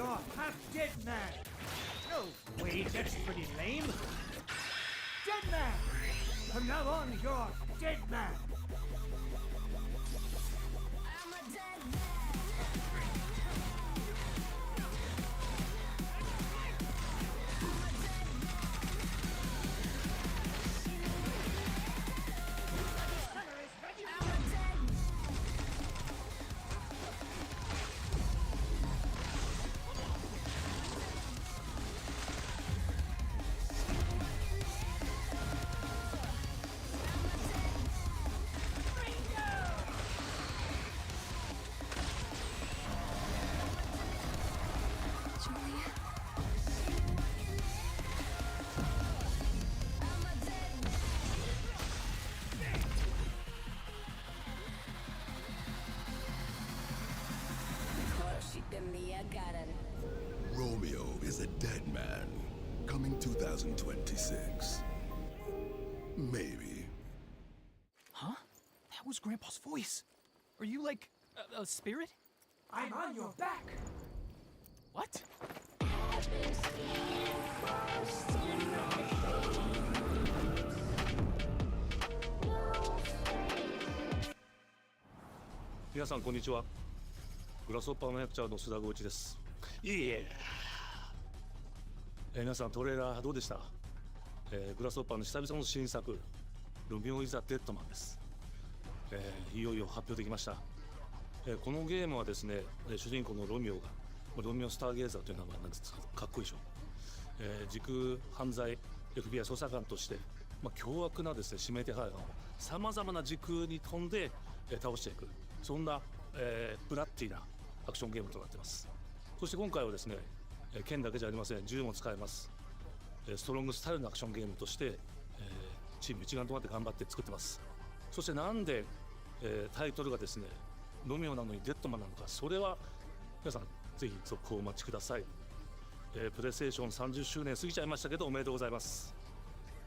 you're half dead man. No, wait, that's pretty lame. Dead man! From now on, you're dead man. I'm a dead man. Romeo is a dead man. Coming 2026. Maybe. Huh? That was Grandpa's voice. Are you like a spirit? I'm on your back. What?皆さんこんにちは。グラスホッパーの役者の須田剛一です。皆さんトレーラーどうでした？グラスホッパーの久々の新作ロミオ・イザ・デッドマンです。いよいよ発表できました。このゲームはですね、主人公のロミオがロミオ・スターゲーザーという名前なんですがかっこいいでしょ。時空犯罪 FBI 捜査官として、凶悪なですね指名手配犯をさまざまな時空に飛んで、倒していく、そんな、ブラッディなアクションゲームとなっています。そして今回はですね、剣だけじゃありません。銃も使えます。ストロングスタイルのアクションゲームとして、チーム一丸となって頑張って作ってます。そしてなんで、タイトルがですねロミオなのにデッドマンなのか、それは皆さんぜひ続報をお待ちください。プレイステーション30周年過ぎちゃいましたけどおめでとうございます。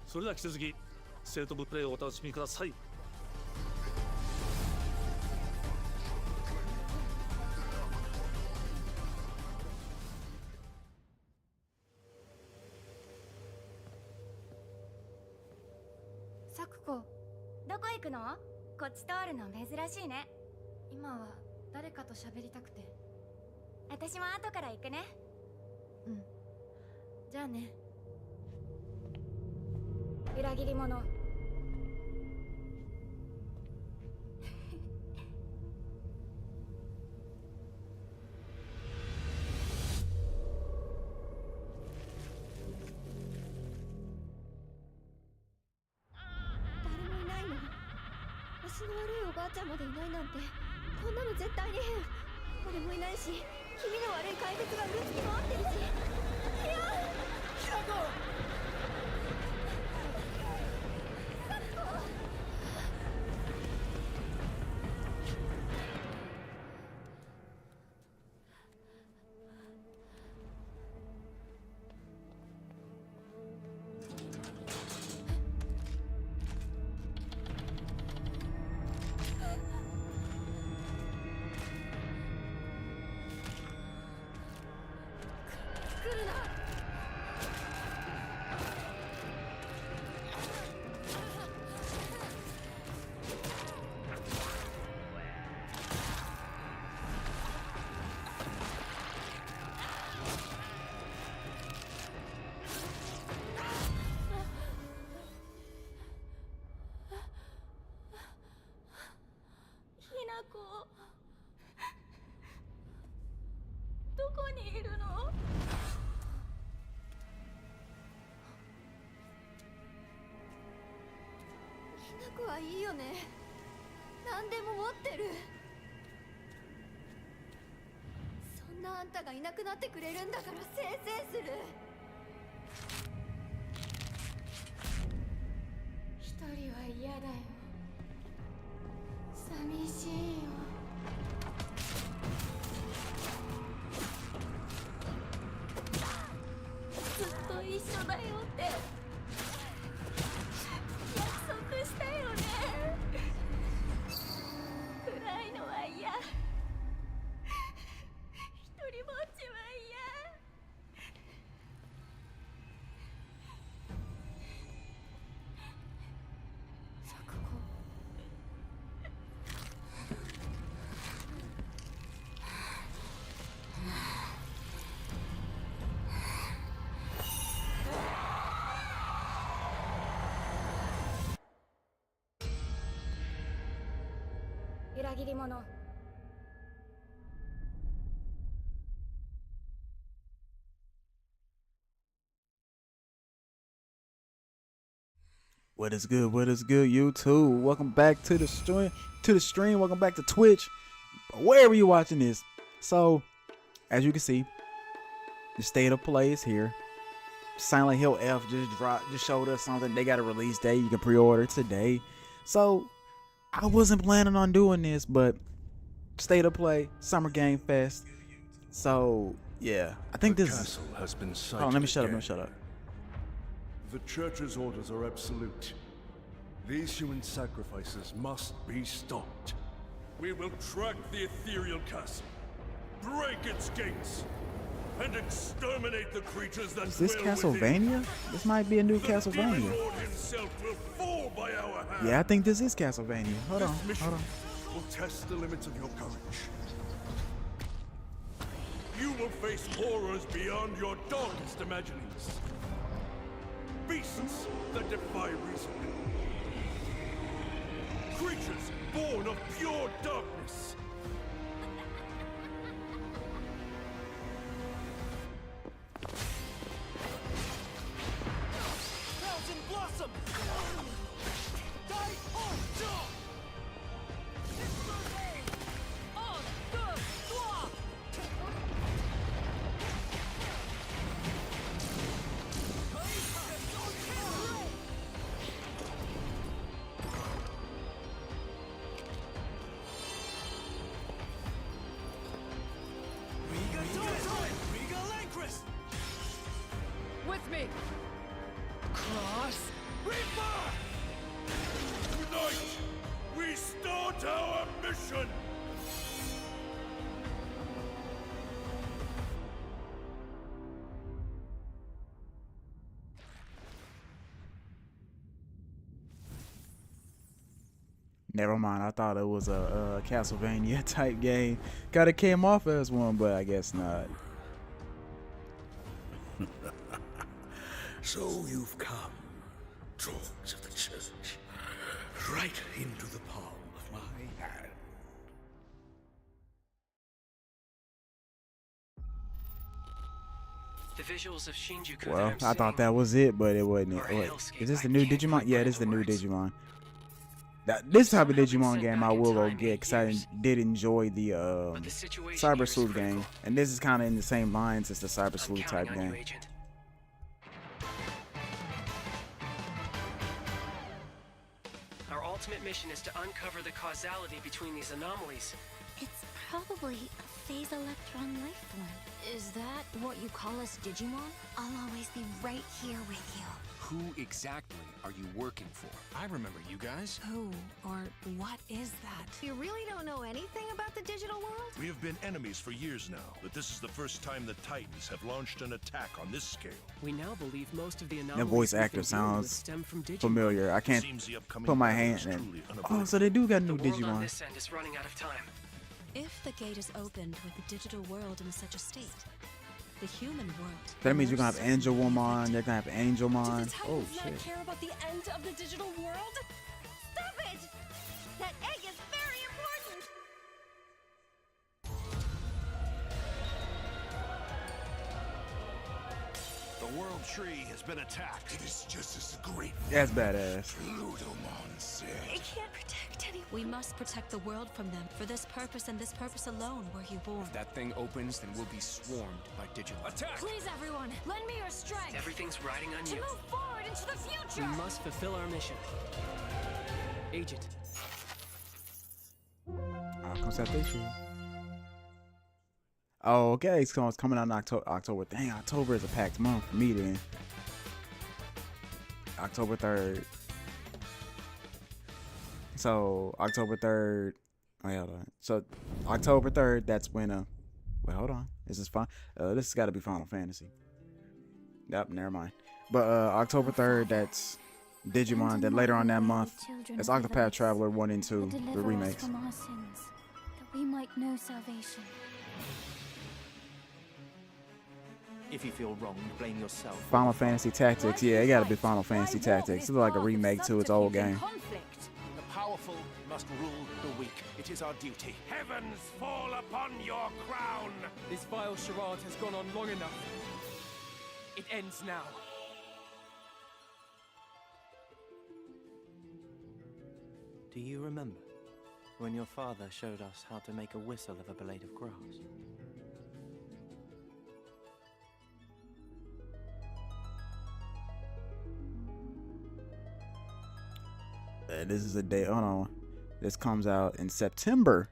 それでは引き続きステートオブプレイをお楽しみください。サクコ、どこ行くの？こっち通るの珍しいね。今は誰かと喋りたくて。私も後から行くね。うん。じゃあね。裏切り者。足の悪いおばあちゃんまでいないなんて、こんなの絶対に変。俺もいないし、気味の悪い怪物がうろつき回ってるし。いやキラコ！来るな。ひなこ、どこにいるの？ひなこはいいよね。何でも持ってる。そんなあんたがいなくなってくれるんだからせいせいする。一人は嫌だよ。寂しいよ。ずっと一緒だよって約束したよね。暗いのは嫌。一人ぼっちは嫌。裏切り者。 What is good? What is good, YouTube? Welcome back to the stream. Welcome back to Twitch. Wherever you're watching this. So, as you can see, the state of play is here. Silent Hill F just showed us something. They got a release date. You can pre-order today. So, I wasn't planning on doing this, but state of play, Summer Game Fest. So, yeah, I think this castle has been sighted. Hold on, let me shut up. again. Let me shut up. The Church's orders are absolute. These human sacrifices must be stopped. We will track the ethereal castle, break its gates, and exterminate the creatures that Is this dwell Castlevania? This might be a new within. The Demon Castlevania. Lord himself will fall by our hand. Yeah, I think this is Castlevania. Hold on, This mission hold on. will test the limits of your courage. You will face horrors beyond your darkest imaginings. Beasts that defy reason. Creatures born of pure darkness. Thousand Blossom! Die on top! With me! Cross! Reaper! Tonight, we start our mission! Never mind. I thought it was a Castlevania type game. Kind of came off as one, but I guess not. So you've come, dogs of the Church, right into the palm of my hand. The visuals of Shinjuku. Well, that I'm I thought seeing that was it, but it wasn't. are a Wait, hellscape is this the I new can't Digimon? quite Yeah, put this is the into new words. Digimon. This type of Somehow been Digimon sent game back I in will go time get 8 because I years. did enjoy the But the situation Cyber here is Sleuth critical. game, and this is kind of in the same lines as the Cyber I'm Sleuth counting type on you, game. Agent. Our ultimate mission is to uncover the causality between these anomalies. It's probably a phase electron life form. Is that what you call us, Digimon? I'll always be right here with you. Who exactly are you working for? I remember you guys. Who or what is that? You really don't know anything about the digital world? We have been enemies for years now, but this is the first time the Titans have launched an attack on this scale. We now believe most of the That anomalies voice we've actor been dealing with sounds stem from Digimon. familiar. I can't Seems the upcoming put my battle hand is in. truly Oh, unavoidable. so they do got The new world on Digimon. this end is running out of time. If the gate is opened with the digital world in such a state, the human world. That means you're gonna have most Angel certainly be Woman. They're affected. gonna have Angel Do Mon. the Oh Titans not shit. care about the end of the digital world? Stop it! That egg is very important! The World Tree has been attacked. It is just as great. That's badass. Ludomon said. It can't protect anyone. We must protect the world from them. For this purpose and this purpose alone were you born. If that thing opens, then we'll be swarmed by Digimon. Attack! Please, everyone, lend me your strength Everything's riding on to you. move forward into the We future. must fulfill our mission. Agent, Comes out this year. Oh, okay. So it's coming out in October. Dang, October is a packed month for me then. October 3rd. So October 3rd. Wait, hold on. So October 3rd, that's when wait, hold on. Is this fine? This has got to be Final Fantasy. Yep, never mind. But October 3rd, that's Digimon. Then later on that month, it's Octopath Traveler 1 and 2, the Deliver us remakes. from our sins, that we might know salvation. If you feel wrong, blame yourself. Final Fantasy Tactics. Yeah, it gotta be Final Fantasy Tactics. It's like a remake to its old game. The powerful powerful must rule the weak. It is our duty. Heavens fall upon your crown! This vile charade has gone on long enough. It ends now. Do you remember when your father showed us how to make a whistle of a blade of grass? This is a day. Hold on. This comes out in September.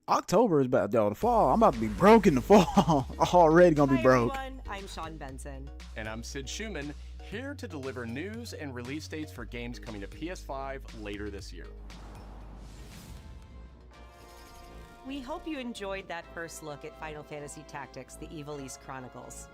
October is about the fall. I'm about to be broke in the fall. Already gonna be broke. Hi everyone, I'm Sean Benson. And I'm Sid Schumann, here to deliver news and release dates for games coming to PS5 later this year. We hope you enjoyed that first look at Final Fantasy Tactics: The Evil East Chronicles.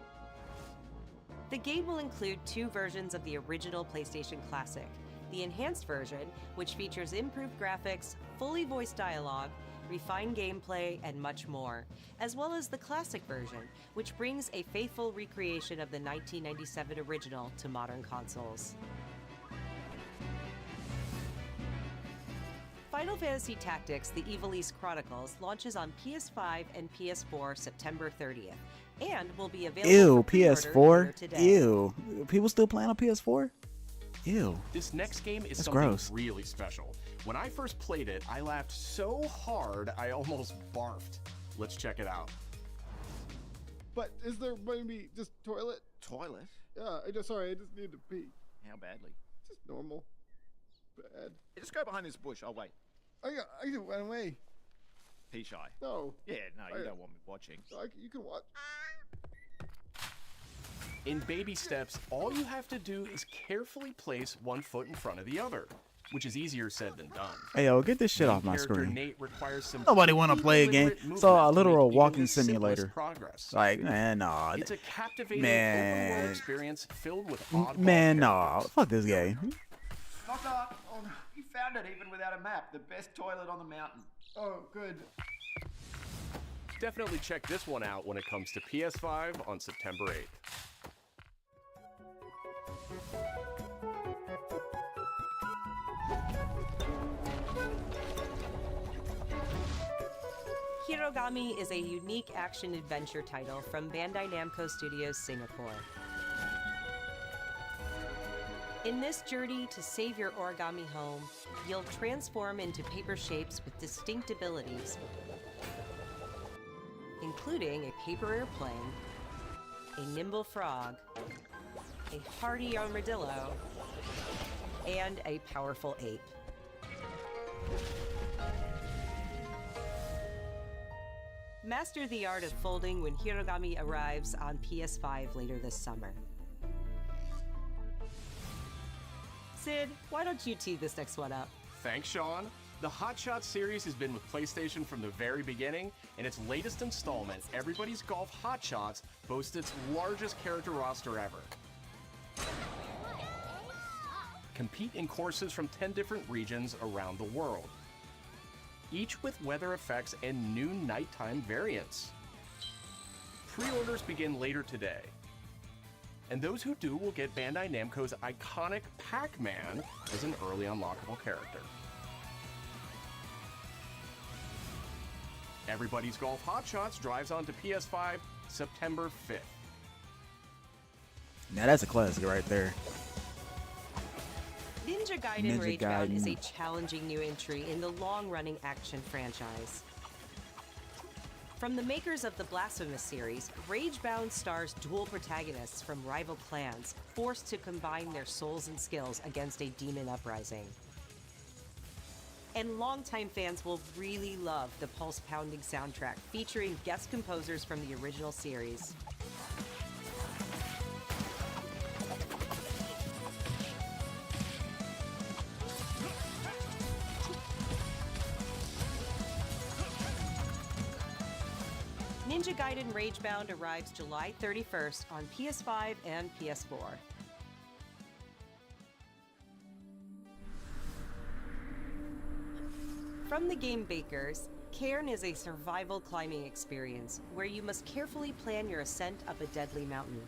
The game will include 2 versions of the original PlayStation Classic. The enhanced version, which features improved graphics, fully voiced dialogue, refined gameplay, and much more, as well as the classic version, which brings a faithful recreation of the 1997 original to modern consoles. Final Fantasy Tactics: The Evil East Chronicles launches on PS5 and PS4 September 30th, and will be available Ew, for pre-order PS4? later today. Ew. People still playing on PS4? Ew. This next game is That's something gross. really special. When I first played it, I laughed so hard I almost barfed. Let's check it out. But is there maybe just toilet? Toilet? Yeah, I just need to pee. How badly? Just normal. Bad. Just go behind this bush. I'll wait. I can run away. Pee shy. No. Yeah, no, you don't want me watching. You can watch. In baby steps, all you have to do is carefully place one foot in front of the other, which is easier said than done. Hey yo, get this shit Main off my character screen. Nate requires some Nobody want to play a game. deliberate So a movement to literal make walking even the simplest simulator. progress. Like, man, nah. It's a captivating open world experience filled with oddball Man, nah. Fuck this game. Knock knock. Oh, no. You found it even without a map. The best toilet on the mountain. Oh, good. Definitely check this one out when it comes to PS5 on September 8th. Hirogami is a unique action-adventure title from Bandai Namco Studios Singapore. In this journey to save your origami home, you'll transform into paper shapes with distinct abilities, including a paper airplane, a nimble frog, a hardy armadillo, and a powerful ape. Master the art of folding when Hirogami arrives on PS5 later this summer. Sid, why don't you tee this next one up? Thanks, Sean. The Hot Shots series has been with PlayStation from the very beginning, and its latest installment, Everybody's Golf Hot Shots, boasts its largest character roster ever. Compete in courses from 10 different regions around the world, each with weather effects and new nighttime variants. Pre-orders begin later today, and those who do will get Bandai Namco's iconic Pac-Man as an early unlockable character. Everybody's Golf Hot Shots drives onto PS5 September 5th. Now that's a classic right there. Ninja Gaiden Ninja Ragebound is a Gaiden. challenging new entry in the long-running action franchise. From the makers of the Blasphemous series, Ragebound stars dual protagonists from rival clans, forced to combine their souls and skills against a demon uprising. And longtime fans will really love the pulse-pounding soundtrack featuring guest composers from the original series. Ninja Gaiden Ragebound arrives July 31st on PS5 and PS4. From the game Bakers, Cairn is a survival climbing experience where you must carefully plan your ascent up a deadly mountain.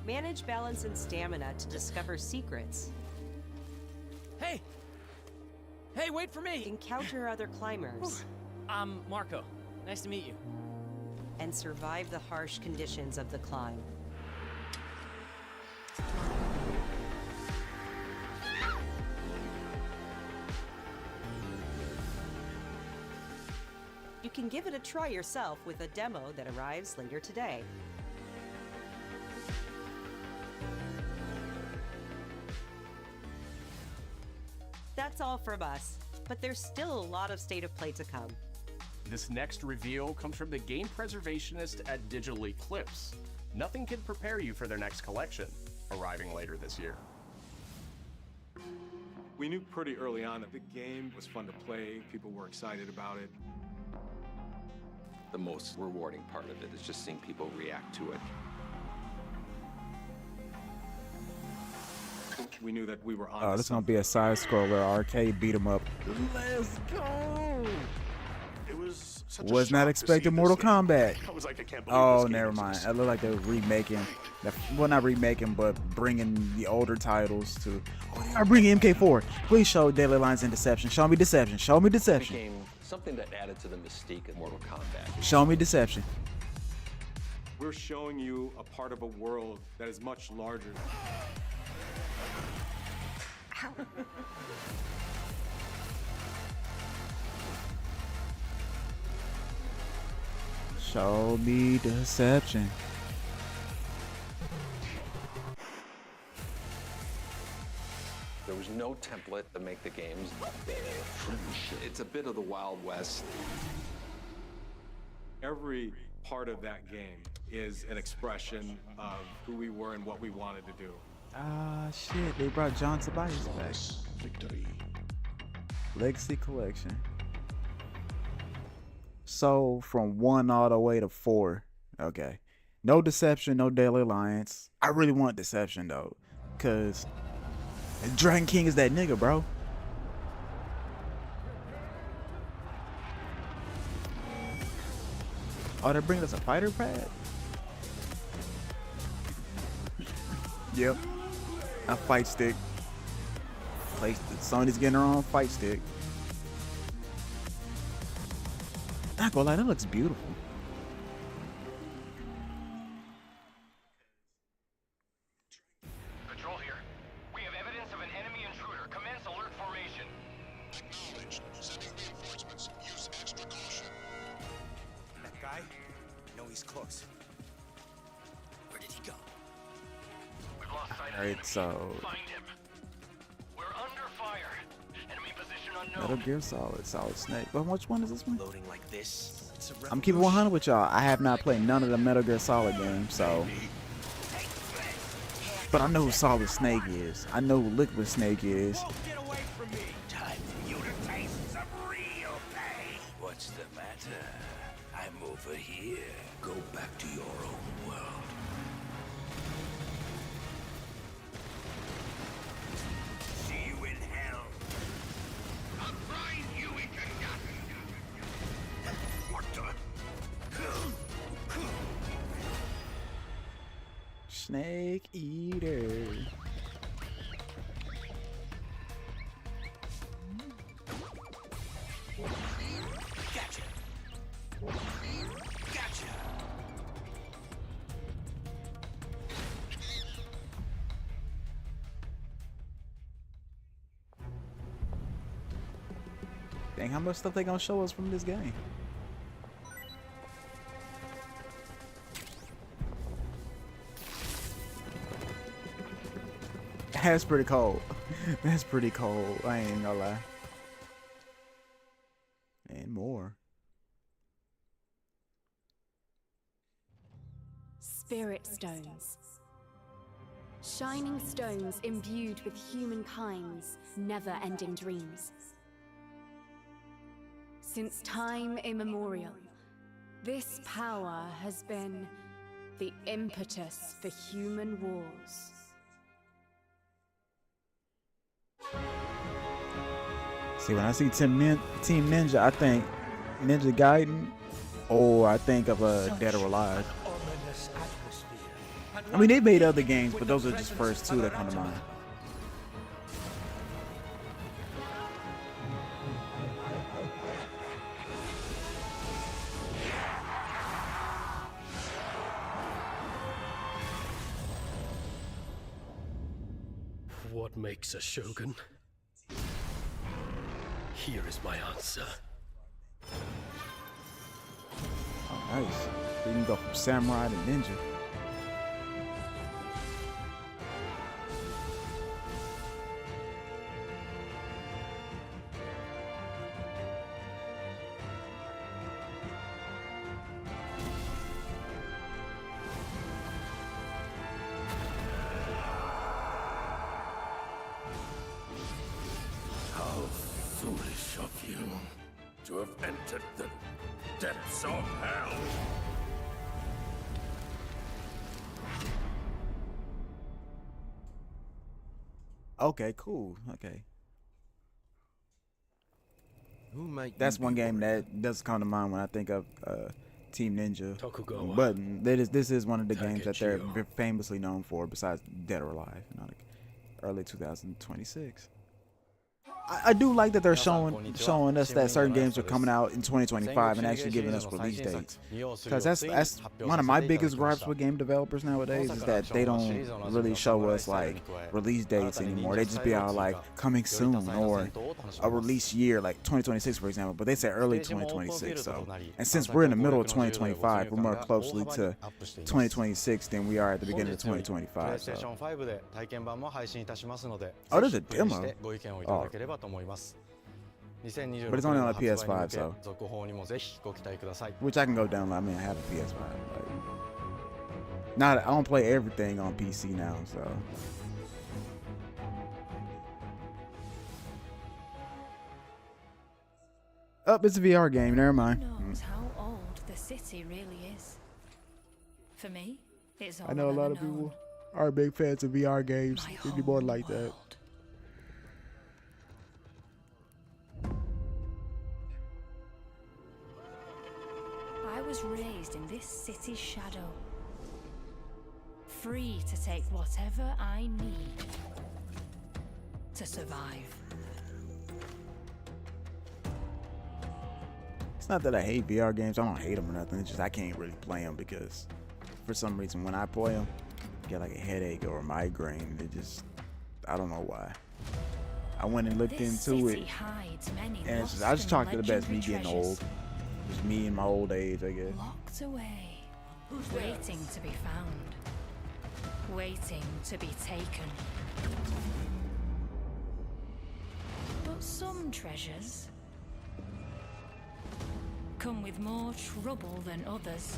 Manage balance and stamina to discover secrets. Hey! Hey, wait for me! Encounter other climbers. I'm Marco. Nice to meet you. And survive the harsh conditions of the climb. You can give it a try yourself with a demo that arrives later today. That's all from us, but there's still a lot of State of Play to come. This next reveal comes from the game preservationist at Digital Eclipse. Nothing can prepare you for their next collection, arriving later this year. We knew pretty early on that the game was fun to play, people were excited about it. The most rewarding part of it is just seeing people react to it. We knew that we were on. Oh, this is gonna be a side scroller arcade beat 'em up. Let's go! It was such a Was shock not to expecting see Mortal this game. Kombat. I was like, I can't believe Oh, this game never mind. exists. It looked like they were remaking. Well, not remaking, but bringing the older titles to. Oh, they are bringing MK4. Please show Deadly Lines and Deception. Show me Deception. Show me Deception. Became something that added to the mystique of Mortal Kombat. Show me Deception. We're showing you a part of a world that is much larger. Show me Deception. There was no template to make the games. It's a bit of the Wild West. Every part of that game is an expression of who we were and what we wanted to do. Ah, shit. They brought John Tobias back. Victory. Legacy Collection. So, from 1 all the way to 4. Okay. No Deception, no Daily Alliance. I really want Deception, though. Because Dragon King is that nigga, bro. Oh, they're bringing us a fighter pad? Yep. A fight stick. Sony's getting her own fight stick. Not gonna lie, that looks beautiful. Patrol here. We have evidence of an enemy intruder. Commence alert formation. Acknowledged. Sending reinforcements. Use extra caution. That guy? I know he's close. Where did he go? We've lost sight of Alright, so Find him. We're under fire. Enemy position unknown. Metal Gear Solid Snake. But which one is this one? Loading like this. It's a I'm keeping 100 with y'all. I have not played none of the Metal Gear Solid games, so. But I know who Solid Snake is. I know who Liquid Snake is. Get away from me. Time for you to taste some real pain. What's the matter? I'm over here. Go back to your own world. See you in hell. I'll grind you into nothing. What the? Snake Eater. Gotcha. Gotcha. Dang, how much stuff they gonna show us from this game? That's pretty cold. That's pretty cold. I ain't gonna lie. And more. Spirit stones. Shining stones imbued with humankind's never-ending dreams. Since time immemorial, this power has been the impetus for human wars. See, when I see Team Ninja, I think Ninja Gaiden, or I think of Dead or Alive. Ominous atmosphere. I mean, they made other games, but those are just first two that come to mind. What makes a shogun? Here is my answer. Oh, nice. You can go from samurai to ninja. How foolish of you to have entered the depths of hell. Okay, cool. Okay. That's one game that does come to mind when I think of Team Ninja. But this is one of the games that they're famously known for, besides Dead or Alive, you know, like early 2026. I do like that they're showing us that certain games are coming out in 2025 and actually giving us release dates. Because that's one of my biggest gripes with game developers nowadays, is that they don't really show us like release dates anymore. They just be all like coming soon or a release year, like 2026 for example, but they say early 2026. So, and since we're in the middle of 2025, we're more closely to 2026 than we are at the beginning of 2025. So. Oh, there's a demo. Oh. But it's only on a PS5, so which I can go download. I mean, I have a PS5. Like, I don't play everything on PC now, so. Oh, it's a VR game. Never mind. Who knows how old the city really is? For me, it's all I know a lot of people are big fans of VR games. They'd be more like that. I was raised in this city's shadow, free to take whatever I need to survive. It's not that I hate VR games. I don't hate them or nothing. It's just I can't really play them because for some reason when I play them, I get like a headache or a migraine. It just, I don't know why. I went and looked into it, and it's just, I just talk to the best me getting old. Just me in my old age, I guess. Locked away, waiting to be found, waiting to be taken. But some treasures come with more trouble than others.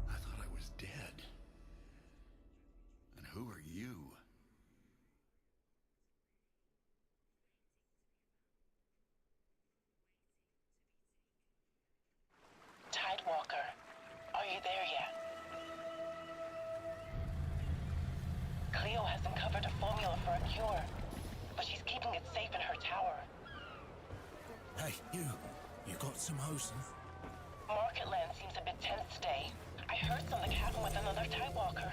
I thought I was dead. And who are you? Tidewalker, are you there yet? Cleo has uncovered a formula for a cure, but she's keeping it safe in her tower. Hey, you got some hosen? Market Land seems a bit tense today. I heard something happen with another Tidewalker.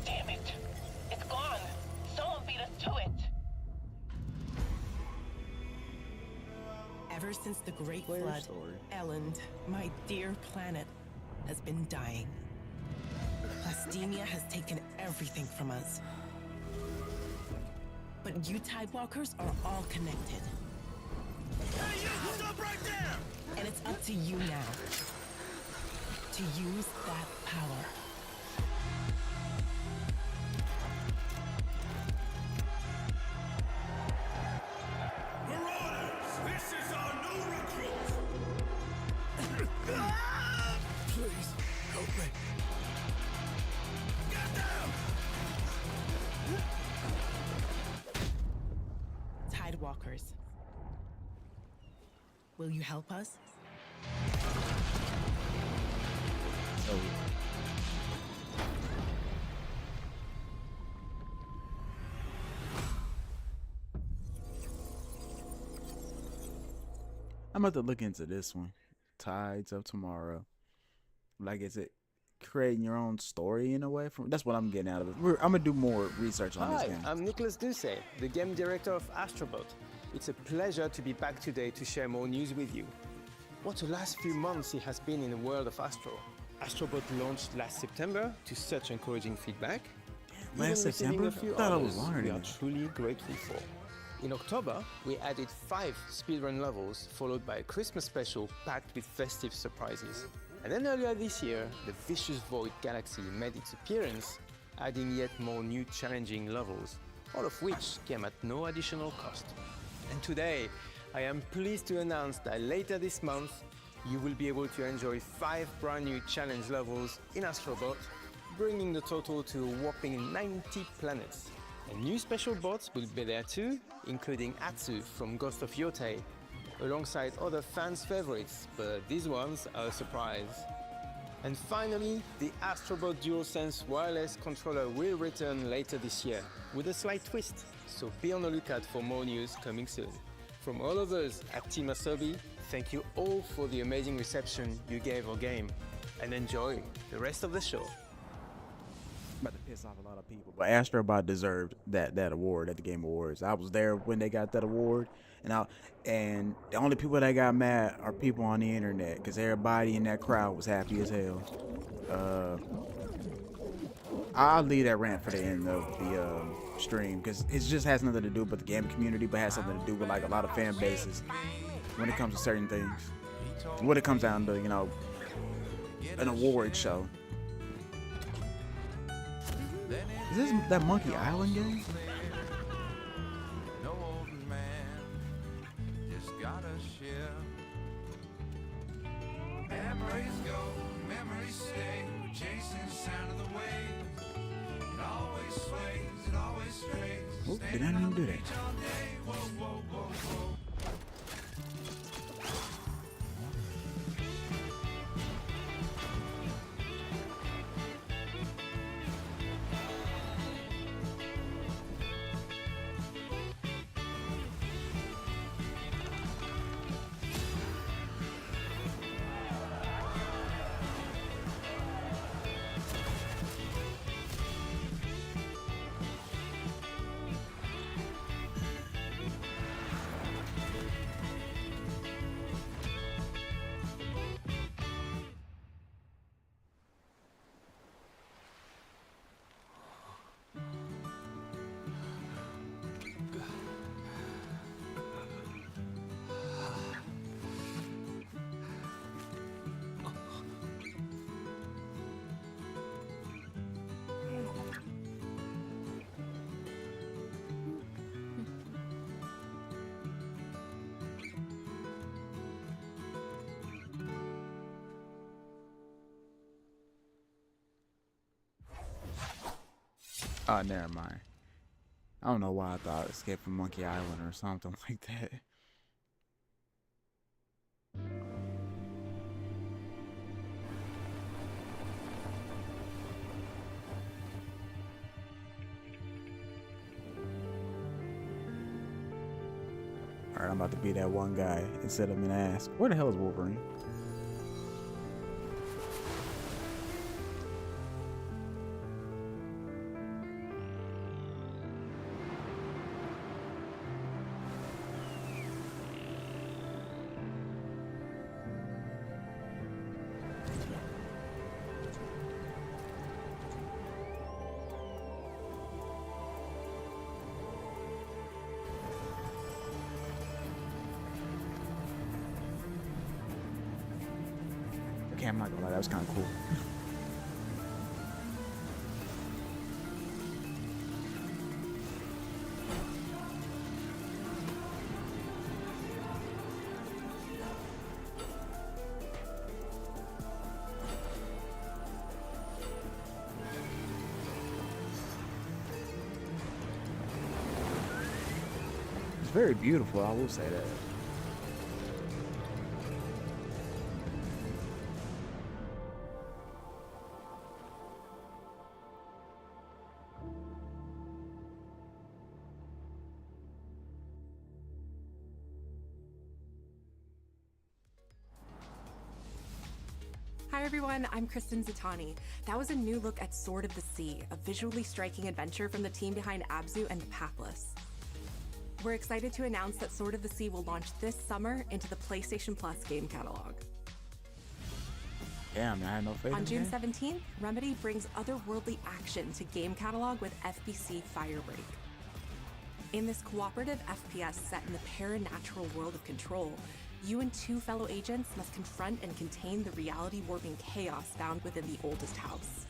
Damn it! It's gone! Someone beat us to it! Ever since the Great Flood, Elland, my dear planet, has been dying. Plastemia has taken everything from us. But you Tidewalkers are all connected. Hey, you! Stop right there! And it's up to you now to use that power. This is our new recruit! Please, help me. Get down! Tidewalkers, will you help us? I'm about to look into this one. Tides of Tomorrow. Like, is it creating your own story in a way? That's what I'm getting out of it. I'm gonna do more research on this Hi, game. I'm Nicholas Ducey, the game director of Astrobot. It's a pleasure to be back today to share more news with you. What the last few months it has been in the world of Astro. Astrobot launched last September to such encouraging feedback. Last Even receiving September? a few I thought I was others longer we than are that. truly grateful for. In October, we added 5 speedrun levels, followed by a Christmas special packed with festive surprises. And then earlier this year, the Vicious Void Galaxy made its appearance, adding yet more new challenging levels, all of which came at no additional cost. And today, I am pleased to announce that later this month, you will be able to enjoy 5 brand new challenge levels in Astrobot, bringing the total to a whopping 90 planets. And new special bots will be there too, including Atsu from Ghost of Yotei, alongside other fans' favorites, but these ones are a surprise. And finally, the Astrobot DualSense wireless controller will return later this year, with a slight twist, so be on the lookout for more news coming soon. From all of us at Team Asobi, thank you all for the amazing reception you gave our game, and enjoy the rest of the show. About to piss off a lot of people, but Astrobot deserved that award at the Game Awards. I was there when they got that award, and the only people that got mad are people on the internet, because everybody in that crowd was happy as hell. I'll leave that rant for the end of the stream, because it just has nothing to do with the game community, but has something to do with like a lot of fan bases when it comes to certain things. When it comes down to, you know, an award show. Is this that Monkey Island game? No old man just gotta share. Memories go, memories stay. We're chasing the sound of the waves. It always sways, it always strays. Oh, did I even do that? All day, whoa, whoa, whoa, whoa. Oh, never mind. I don't know why I thought Escape from Monkey Island or something like that. Alright, I'm about to be that one guy instead of an ass. Where the hell is Wolverine? Okay, I'm not gonna lie, that was kind of cool. It's very beautiful, I will say that. Hi everyone, I'm Kristen Zatani. That was a new look at Sword of the Sea, a visually striking adventure from the team behind Abzu and the Pathless. We're excited to announce that Sword of the Sea will launch this summer into the PlayStation Plus game catalog. Damn, I had no faith On in June that. 17th, Remedy brings otherworldly action to game catalog with FBC Firebreak. In this cooperative FPS set in the paranatural world of Control, you and two fellow agents must confront and contain the reality-warping chaos found within the oldest house.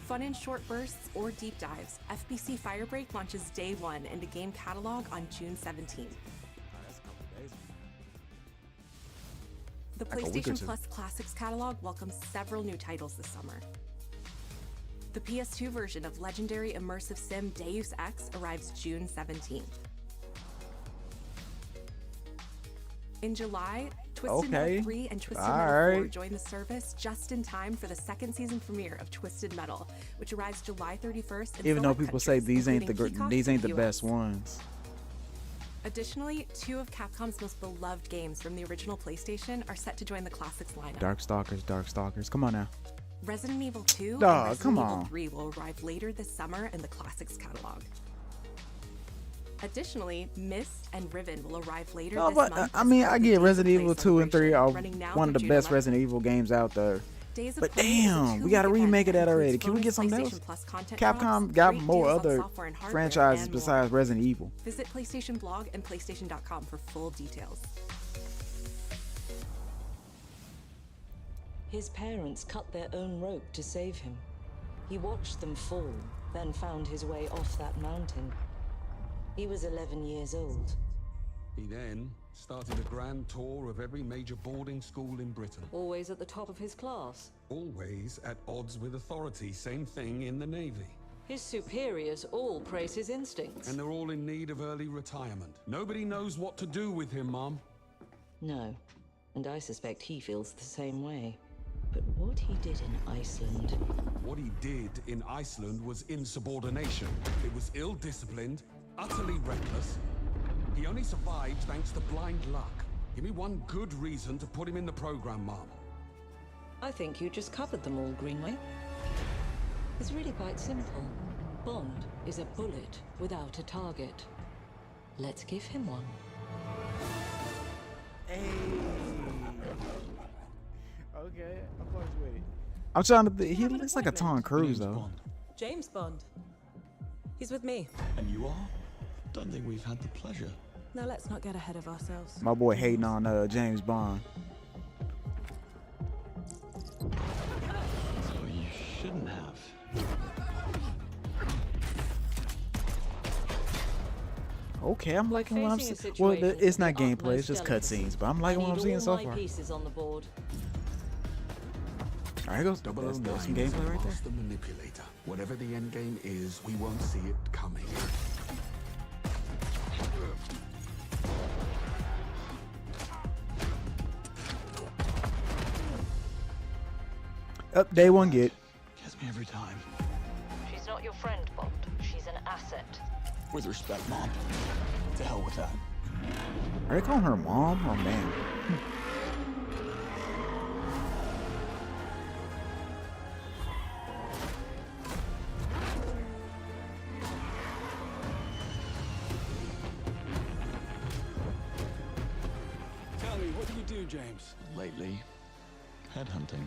Fun in short bursts or deep dives, FBC Firebreak launches day one into game catalog on June 17th. The Like a week or PlayStation two. Plus Classics catalog welcomes several new titles this summer. The PS2 version of legendary immersive sim Deus Ex arrives June 17th. In July, Twisted Okay. Metal 3 and Twisted All Metal 4 right. join the service just in time for the second season premiere of Twisted Metal, which arrives July 31st. In Even though select people say countries, these ain't the including Peacock these ain't the and best US. ones. Additionally, two of Capcom's most beloved games from the original PlayStation are set to join the Classics lineup. Darkstalkers. Come on now. Resident Evil 2 Dawg, and Resident come Evil on. 3 will arrive later this summer in the Classics catalog. Additionally, Myst and Riven will arrive later No, this but month. I as mean, part I of the get Days of Resident Play Evil 2 and 3 are running now one of the through best June 11th. Resident Evil games out there. Days of But Play is a damn, we two-week gotta event remake it that already. includes Can we get bonus something else? PlayStation Plus content Capcom drops, got great more deals on other software and hardware, franchises and more. besides Resident Evil. Visit PlayStation Blog and PlayStation.com for full details. His parents cut their own rope to save him. He watched them fall, then found his way off that mountain. He was 11 years old. He then started a grand tour of every major boarding school in Britain. Always at the top of his class. Always at odds with authority. Same thing in the Navy. His superiors all praise his instincts. And they're all in need of early retirement. Nobody knows what to do with him, Mom. No, and I suspect he feels the same way. But what he did in Iceland... What he did in Iceland was insubordination. It was ill-disciplined, utterly reckless. He only survived thanks to blind luck. Give me one good reason to put him in the program, Mom. I think you just covered them all, Greenway. It's really quite simple. Bond is a bullet without a target. Let's give him one. Okay, of course with it. I'm trying to think. He looks like a Tom Cruise though. James Bond. He's with me. And you are? Don't think we've had the pleasure. Now let's not get ahead of ourselves. My boy hating on James Bond. So you shouldn't have. Okay, I'm liking what I'm Facing a seeing. Well, situation it's not of the gameplay; it's just utmost cutscenes. But I'm I liking what I'm need seeing all so my far. pieces on the board. All right, goes. That's some gameplay right there. Master manipulator. Whatever the end game is, we won't see it coming. Up day one, get. Gets me every time. She's not your friend, Bond. She's an asset. With respect, Mom. To hell with that. Are they calling her mom? Oh man. Tell me, what do you do, James? Lately, headhunting.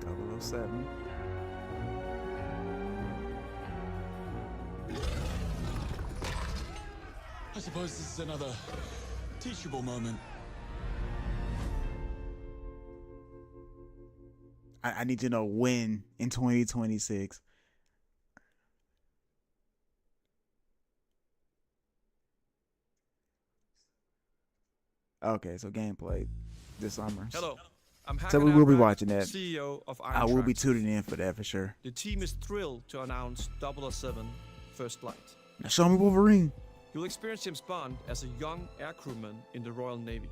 Double 07. I suppose this is another teachable moment. I need to know when in 2026. Okay, so gameplay this summer. Hello, I'm So we Hakan will be Amran, watching that. CEO of Iron I will be Tracks. tuning in for that for sure. The team is thrilled to announce 007 First Light. Now show me Wolverine. You'll experience James Bond as a young air crewman in the Royal Navy.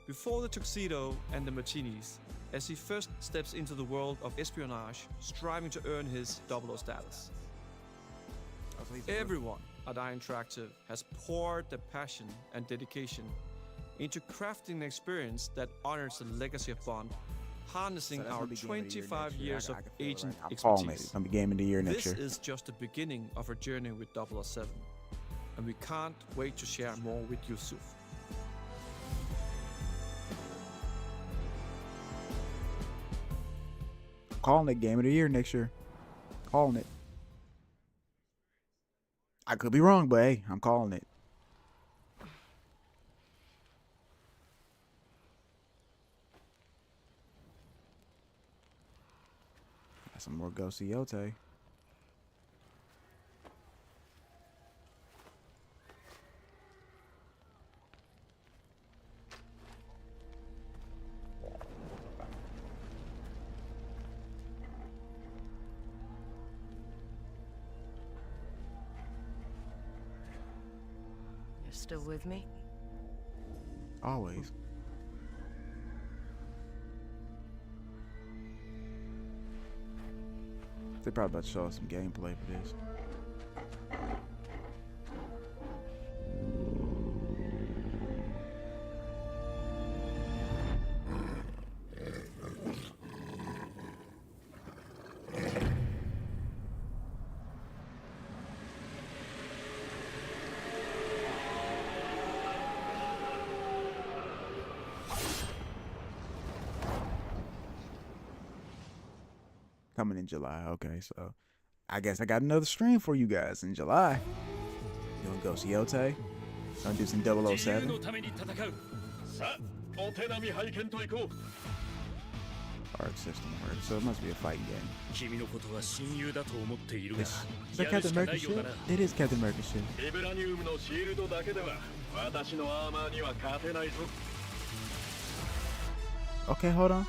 Before the tuxedo and the martinis, as he first steps into the world of espionage, striving to earn his 00 status. Everyone at I Interactive has poured their passion and dedication into crafting an experience that honors the legacy of Bond, harnessing our 25 years of agent expertise. It's gonna be game of the year next year. This is just the beginning of our journey with 007, and we can't wait to share more with Yusuf. Calling it game of the year next year. Calling it. I could be wrong, but hey, I'm calling it. Got some more Ghosty Yote. You're still with me? Always. They're probably about to show us some gameplay for this. Coming in July. Okay, so I guess I got another stream for you guys in July. Gonna go see Yote. Gonna do some 007. Arc system work, so it must be a fighting game. Is that Captain America shit? It is Captain America shit. Okay, hold on.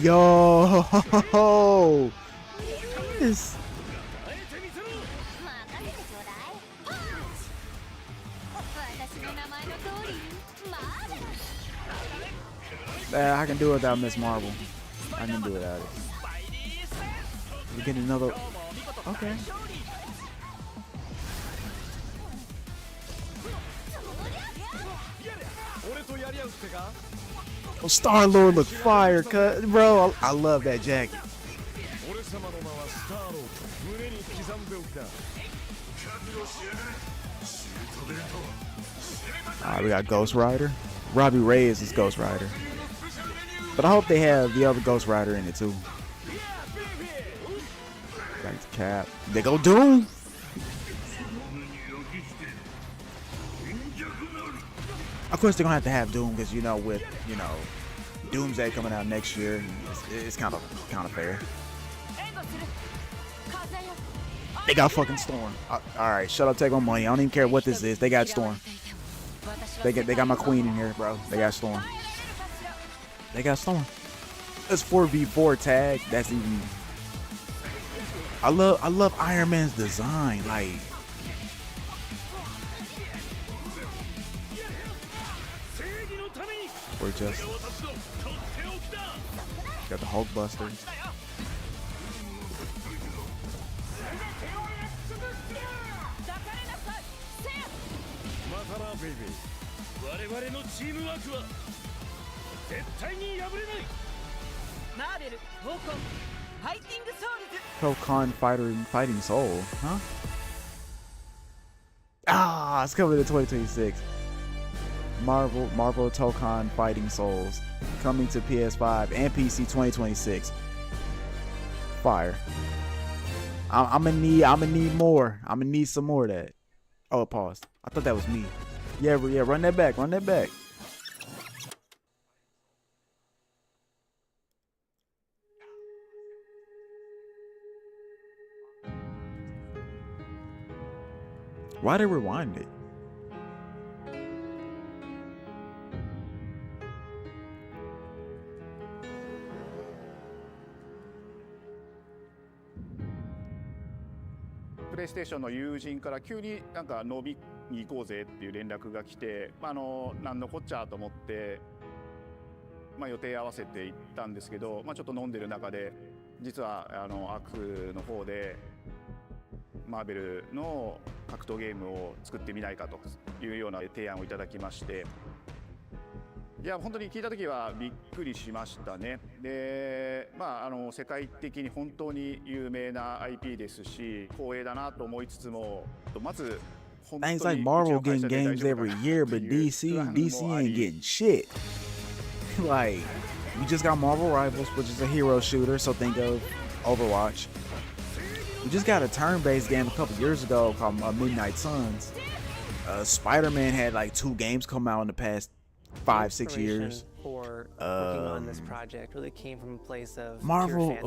Yo, this. I can do it without Miss Marvel. I can do it without it. We get another. Okay. Oh, Star-Lord look fire, cut, bro. I love that jacket. Alright, we got Ghost Rider. Robbie Reyes is Ghost Rider. But I hope they have the other Ghost Rider in it too. Back to Cap. They go Doom. Of course, they're gonna have Doom because with Doomsday coming out next year, it's kind of fair. They got fucking Storm. All right, shut up, take my money. I don't even care what this is. They got Storm. They got my queen in here, bro. They got Storm. They got Storm. That's 4v4 tag. That's even. I love Iron Man's design, like. Or just got the Hulk Busters. Tokon Fighting Soul, huh? Ah, it's coming in 2026. Marvel Tokon Fighting Souls coming to PS5 and PC 2026. Fire. I'm gonna need more. I'm gonna need some more of that. Oh, it paused. I thought that was me. Yeah, run that back. Run that back. Why did it rewind it? プレイステーションの友人から急になんか飲みに行こうぜっていう連絡が来て、なんのこっちゃと思って、予定合わせて行ったんですけど、ちょっと飲んでる中で実はアークの方でマーベルの格闘ゲームを作ってみないかというような提案をいただきまして、いや本当に聞いた時はびっくりしましたね。で、世界的に本当に有名な IP ですし光栄だなと思いつつも、まずThings like Marvel getting games every year, but DC ain't getting shit. Like, we just got Marvel Rivals, which is a hero shooter, so think of Overwatch. We just got a turn-based game a couple years ago called Midnight Suns. Spider-Man had like 2 games come out in the past 5-6 years. For working on this project really came from a place of Marvel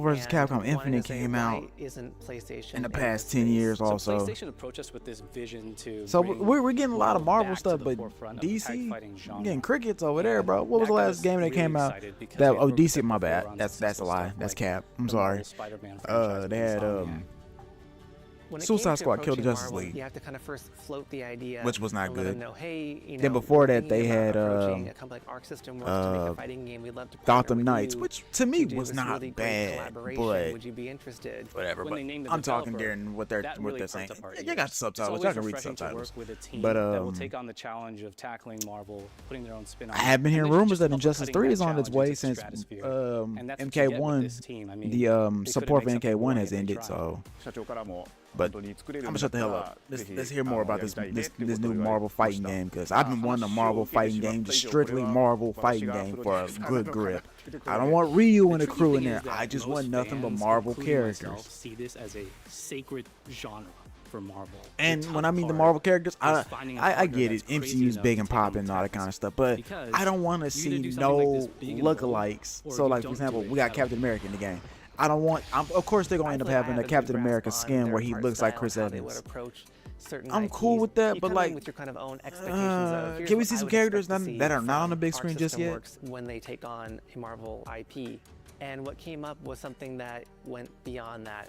vs. Capcom Infinite came out in the past 10 years also. So PlayStation approached us with this vision to. So we're getting a lot of Marvel stuff, but DC getting crickets over there, bro. What was the last game that came out? DC, my bad. That's a lie. That's Cap. I'm sorry. They had Suicide Squad killed the Justice League, you have to kind of first float the idea, which was not good. Know, hey, then before that they had Gotham Knights, which to me was not really bad, but would you be interested? Whatever. But I'm talking during what they're saying. You got the subtitles. I can read subtitles. But that will take on the challenge of tackling Marvel, putting their own spin on it. I have been hearing rumors that Injustice 3 is on its way since MK1, the support for MK1 has ended. So. But I'm gonna shut the hell up. Let's hear more about this new Marvel fighting game, because I've been wanting a Marvel fighting game, just strictly Marvel fighting game for a good grip. I don't want Ryu and the crew in there. I just want nothing but Marvel characters. See this as a sacred genre for Marvel. And when I mean the Marvel characters, I get it. MCU's big and popping and all that kind of stuff, but I don't want to see no lookalikes. So, like for example, we got Captain America in the game. I don't want. Of course, they're gonna end up having a Captain America skin where he looks like Chris Evans. I'm cool with that, but like, can we see some characters that are not on the big screen just yet? When they take on a Marvel IP, and what came up was something that went beyond that.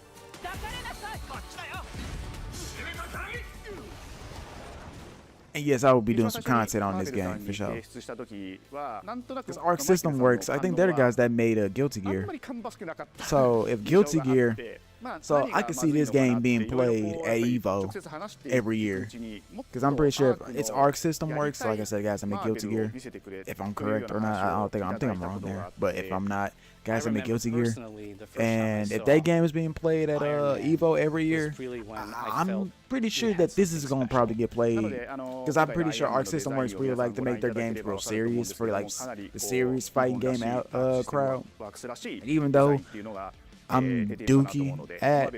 And yes, I will be doing some content on this game for sure. Because Arc System Works, I think they're the guys that made Guilty Gear. So if Guilty Gear, so I can see this game being played at EVO every year. Because I'm pretty sure it's Arc System Works. So like I said, guys, I made Guilty Gear. If I'm correct or not, I think I'm wrong there. But if I'm not, guys, I made Guilty Gear. And if that game is being played at EVO every year, I'm pretty sure that this is gonna probably get played. Because I'm pretty sure Arc System Works really like to make their games real serious for like the serious fighting game crowd. And even though I'm dookie at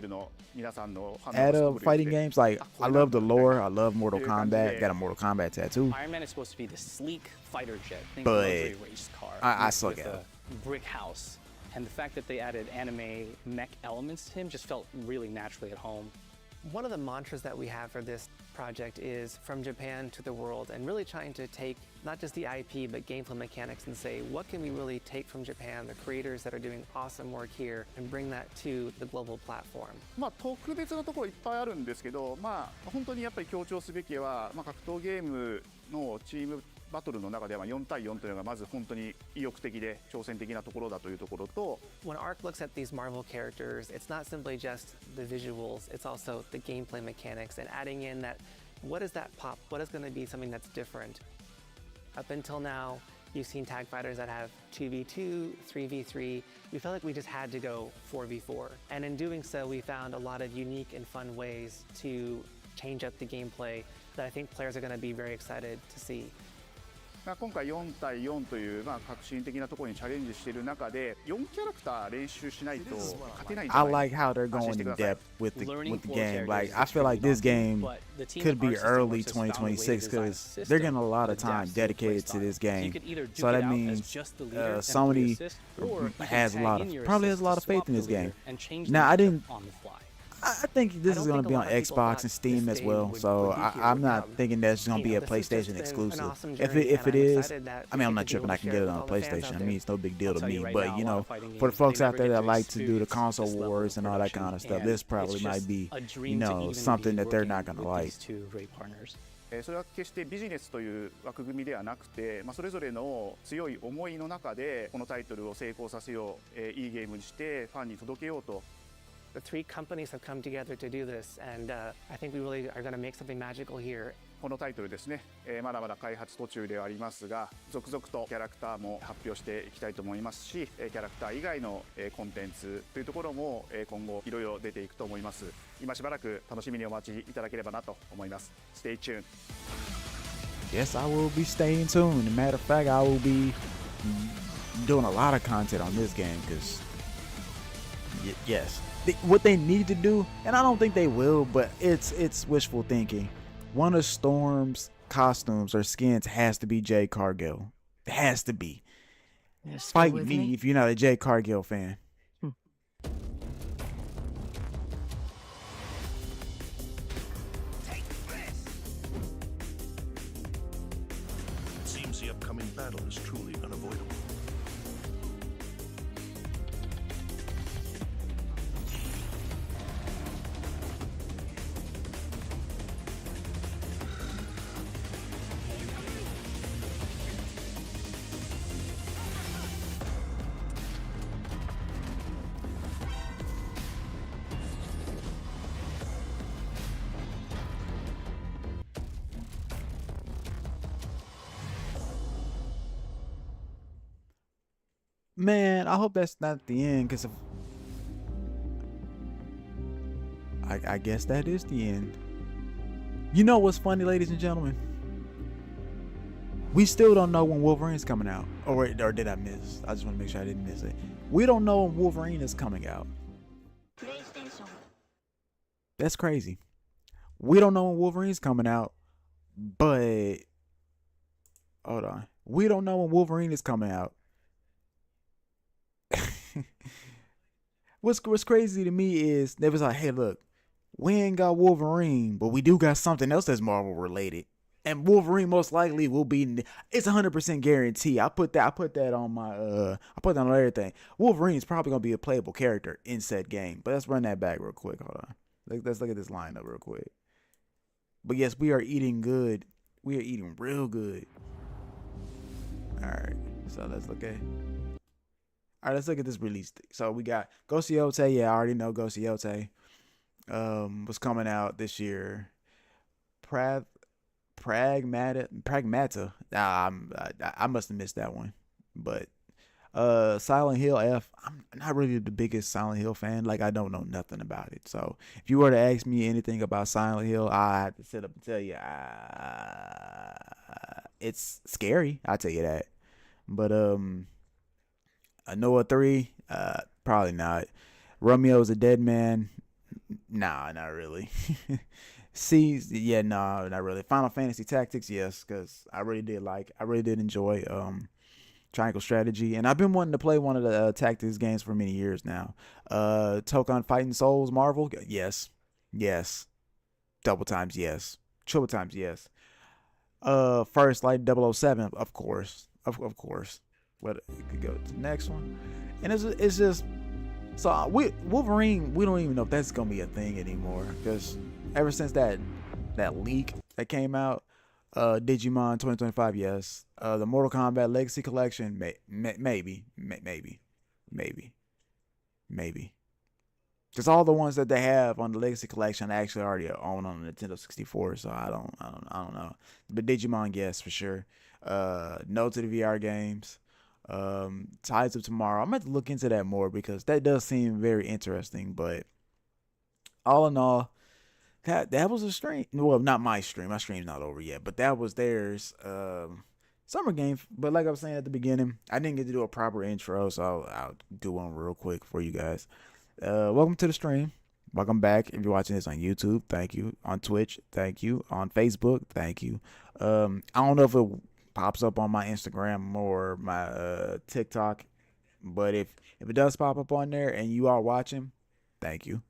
fighting games, like I love the lore, I love Mortal Kombat, got a Mortal Kombat tattoo. Iron Man is supposed to be the sleek fighter jet, but race car. I suck at it. Brick house, and the fact that they added anime mech elements to him just felt really naturally at home. One of the mantras that we have for this project is from Japan to the world, and really trying to take not just the IP but gameplay mechanics and say, what can we really take from Japan, the creators that are doing awesome work here, and bring that to the global platform. 特別なところいっぱいあるんですけど、本当にやっぱり強調すべきは、格闘ゲームのチームバトルの中では4対4というのがまず本当に意欲的で挑戦的なところだというところと、 When Arc looks at these Marvel characters, it's not simply just the visuals, it's also the gameplay mechanics and adding in that, what is that pop? What is going to be something that's different? Up until now, you've seen tag fighters that have 2v2, 3v3. We felt like we just had to go 4v4. And in doing so, we found a lot of unique and fun ways to change up the gameplay that I think players are going to be very excited to see. 今回4対4という革新的なところにチャレンジしている中で4キャラクター練習しないと勝てないんじゃないか。 I like how they're going in depth with the game. Like I feel like this game could be early 2026 because they're getting a lot of time dedicated to this game. So that means Sony probably has a lot of faith in this game. Now I I think this is going to be on Xbox and Steam as well, so I'm not thinking that's going to be a PlayStation exclusive. If it is, I mean, I'm not tripping. I can get it on PlayStation. I mean, it's no big deal to me. But you know, for the folks out there that like to do the console wars and all that kind of stuff, this probably might be, you know, something that they're not going to like. それは決してビジネスという枠組みではなくて、それぞれの強い思いの中でこのタイトルを成功させよう、いいゲームにしてファンに届けようと。The three companies have come together to do this, and I think we really are going to make something magical here. このタイトルですね、まだまだ開発途中ではありますが、続々とキャラクターも発表していきたいと思いますし、キャラクター以外のコンテンツというところも今後いろいろ出ていくと思います。今しばらく楽しみにお待ちいただければなと思います。Stay tuned. Yes, I will be staying tuned. As a matter of fact, I will be doing a lot of content on this game because, yes, what they need to do, and I don't think they will, but it's wishful thinking. One of Storm's costumes or skins has to be Jade Cargill. It has to be. Fight me if you're not a Jade Cargill fan. It seems the upcoming battle is truly unavoidable. Man, I hope that's not the end, because I guess that is the end. You know what's funny, ladies and gentlemen? We still don't know when Wolverine's coming out. Or did I miss? I just want to make sure I didn't miss it. We don't know when Wolverine is coming out. That's crazy. We don't know when Wolverine's coming out, but hold on. We don't know when Wolverine is coming out. What's crazy to me is they was like, hey, look, we ain't got Wolverine, but we do got something else that's Marvel related, and Wolverine most likely will be. It's 100% guarantee. I put that on my I put that on everything. Wolverine's probably gonna be a playable character in said game. But let's run that back real quick. Hold on. Let's look at this lineup real quick. But yes, we are eating good. We are eating real good. All right, so let's look at. All right, let's look at this release. So we got Ghost Yote. Yeah, I already know Ghost Yote. Was coming out this year. Pragmata. I must have missed that one. But Silent Hill F. I'm not really the biggest Silent Hill fan. Like, I don't know nothing about it. So if you were to ask me anything about Silent Hill, I have to sit up and tell you it's scary. I'll tell you that. But Noah 3, probably not. Romeo's a Dead Man, nah, not really. Yeah, no, not really. Final Fantasy Tactics, yes, because I really did enjoy Triangle Strategy, and I've been wanting to play one of the tactics games for many years now. Tokon Fighting Souls Marvel, yes, double times yes, triple times yes. First Light 007, of course. But it could go to the next one, and it's just so Wolverine. We don't even know if that's gonna be a thing anymore, because ever since that leak that came out, Digimon 2025, yes. The Mortal Kombat Legacy Collection, maybe. Because all the ones that they have on the Legacy Collection I actually already own on the Nintendo 64, so I don't know. But Digimon, yes, for sure. No to the VR games. Tides of Tomorrow. I'm going to look into that more because that does seem very interesting. But all in all, that was a stream. Well, not my stream. My stream's not over yet. But that was theirs. Summer game. But like I was saying at the beginning, I didn't get to do a proper intro, so I'll do one real quick for you guys. Welcome to the stream. Welcome back. If you're watching this on YouTube, thank you. On Twitch, thank you. On Facebook, thank you. I don't know if it pops up on my Instagram or my TikTok, but if it does pop up on there and you are watching, thank you.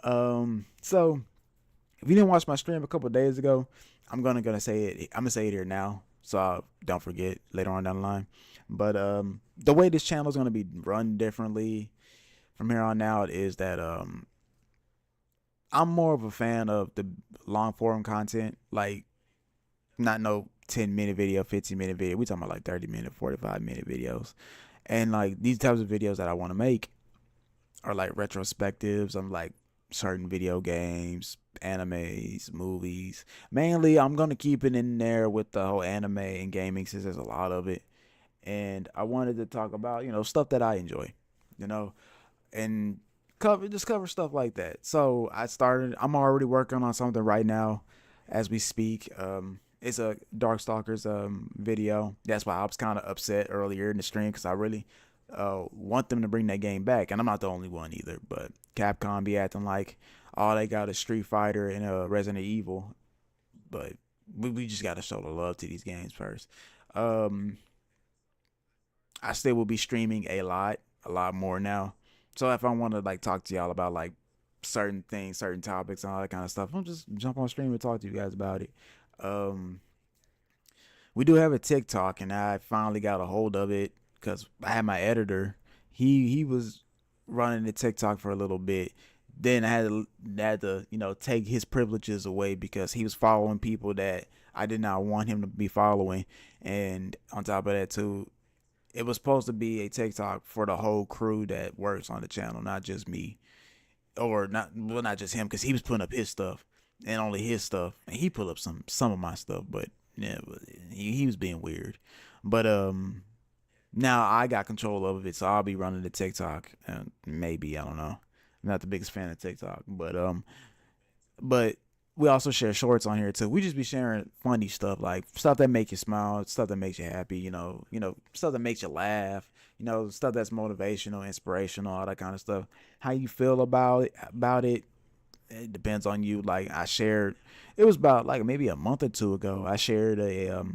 So if you didn't watch my stream a couple of days ago, I'm gonna say it. I'm gonna say it here now, so I don't forget later on down the line. But the way this channel is gonna be run differently from here on out is that I'm more of a fan of the long form content, like not no 10-minute video, 15-minute video. We talking about like 30-minute, 45-minute videos, and like these types of videos that I want to make are like retrospectives on like certain video games, animes, movies. Mainly, I'm gonna keep it in there with the whole anime and gaming since there's a lot of it, and I wanted to talk about stuff that I enjoy, and cover stuff like that. So I'm already working on something right now as we speak. It's a Darkstalkers video. That's why I was kind of upset earlier in the stream, because I really want them to bring that game back, and I'm not the only one either. But Capcom be acting like all they got is Street Fighter and Resident Evil, but we just got to show the love to these games first. I still will be streaming a lot more now. So if I want to like talk to y'all about like certain things, certain topics, and all that kind of stuff, I'll just jump on stream and talk to you guys about it. We do have a TikTok, and I finally got a hold of it because I had my editor. He was running the TikTok for a little bit. Then I had to take his privileges away because he was following people that I did not want him to be following. And on top of that too, it was supposed to be a TikTok for the whole crew that works on the channel, not just me, or not just him, because he was putting up his stuff and only his stuff, and he put up some of my stuff, but yeah, he was being weird. But now I got control of it, so I'll be running the TikTok, and maybe, I don't know. I'm not the biggest fan of TikTok, but we also share shorts on here too. We just be sharing funny stuff, like stuff that make you smile, stuff that makes you happy, stuff that makes you laugh, stuff that's motivational, inspirational, all that kind of stuff. How you feel about it, it depends on you. Like it was about like maybe a month or two ago, I shared a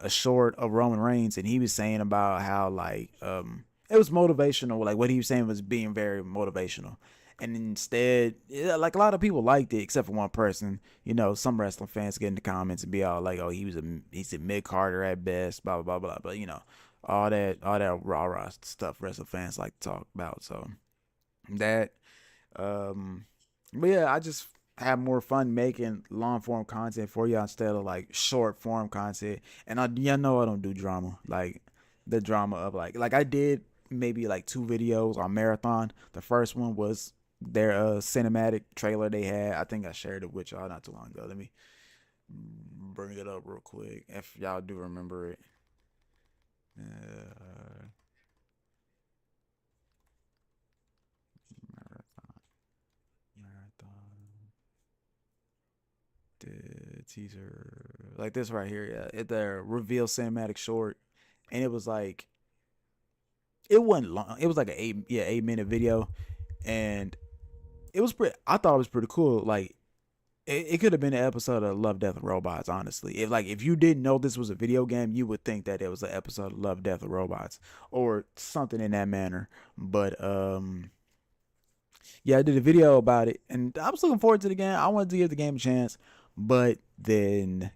short of Roman Reigns, and he was saying about how like it was motivational. Like what he was saying was being very motivational. And instead, like a lot of people liked it, except for one person. Some wrestling fans get in the comments and be all like, "Oh, he's a mid-carder at best," blah blah blah blah. But all that rah stuff wrestling fans like to talk about. So that, but yeah, I just have more fun making long form content for y'all instead of like short form content. And I don't do drama, like the drama of like I did maybe like 2 videos on Marathon. The first one was their cinematic trailer they had. I think I shared it with y'all not too long ago. Let me bring it up real quick if y'all do remember it. Marathon the teaser, like this right here. Yeah, the reveal cinematic short, and it was like, it wasn't long. It was like an 8-minute video, and it was pretty. I thought it was pretty cool. Like it could have been an episode of Love, Death, and Robots. Honestly, if you didn't know this was a video game, you would think that it was an episode of Love, Death, and Robots or something in that manner. But yeah, I did a video about it, and I was looking forward to the game. I wanted to give the game a chance, but then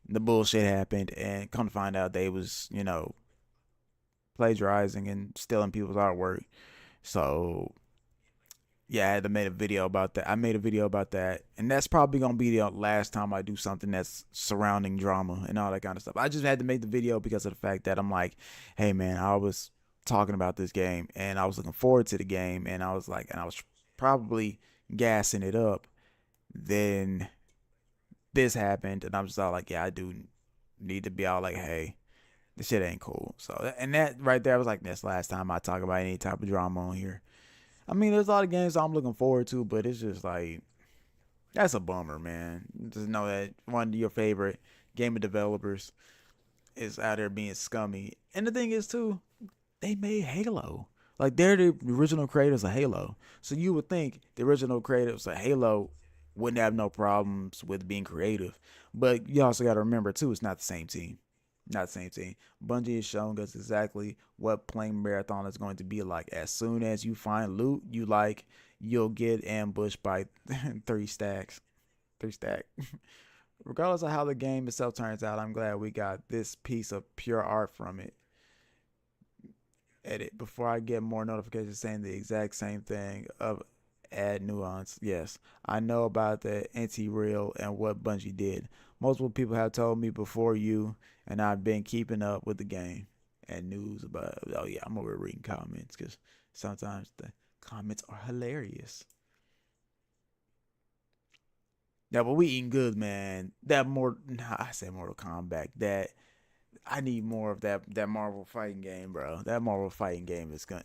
the bullshit happened, and come to find out they was plagiarizing and stealing people's artwork. So yeah, I had to make a video about that. I made a video about that, and that's probably gonna be the last time I do something that's surrounding drama and all that kind of stuff. I just had to make the video because of the fact that I'm like, hey man, I was talking about this game and I was looking forward to the game, and I was probably gassing it up. Then this happened, and I'm just all like, yeah, I do need to be all like, hey, this shit ain't cool. So, and that right there, I was like, that's the last time I talk about any type of drama on here. I mean, there's a lot of games I'm looking forward to, but it's just like, that's a bummer, man. Just know that one of your favorite gaming developers is out there being scummy. And the thing is, too, they made Halo. Like, they're the original creators of Halo. So you would think the original creators of Halo wouldn't have no problems with being creative. But you also got to remember, too, it's not the same team. Not the same team. Bungie is showing us exactly what playing marathon is going to be like. As soon as you find loot you like, you'll get ambushed by 3 stacks. 3 stack. Regardless of how the game itself turns out, I'm glad we got this piece of pure art from it. Edit. Before I get more notifications saying the exact same thing of add nuance. Yes, I know about the anti-real and what Bungie did. Multiple people have told me before you, and I've been keeping up with the game and news about it. Oh yeah, I'm over reading comments because sometimes the comments are hilarious. Yeah, but we eating good, man. I said Mortal Kombat. That I need more of that Marvel fighting game, bro. That Marvel fighting game is gonna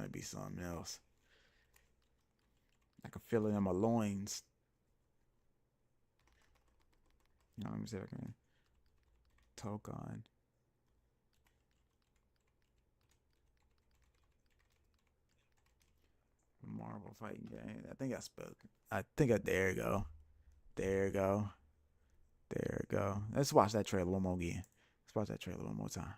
be something else. I can feel it in my loins. Let me see if I can Tokon. Marvel fighting game. I think I spoke. There you go. There you go. There you go. Let's watch that trailer one more again. Let's watch that trailer one more time.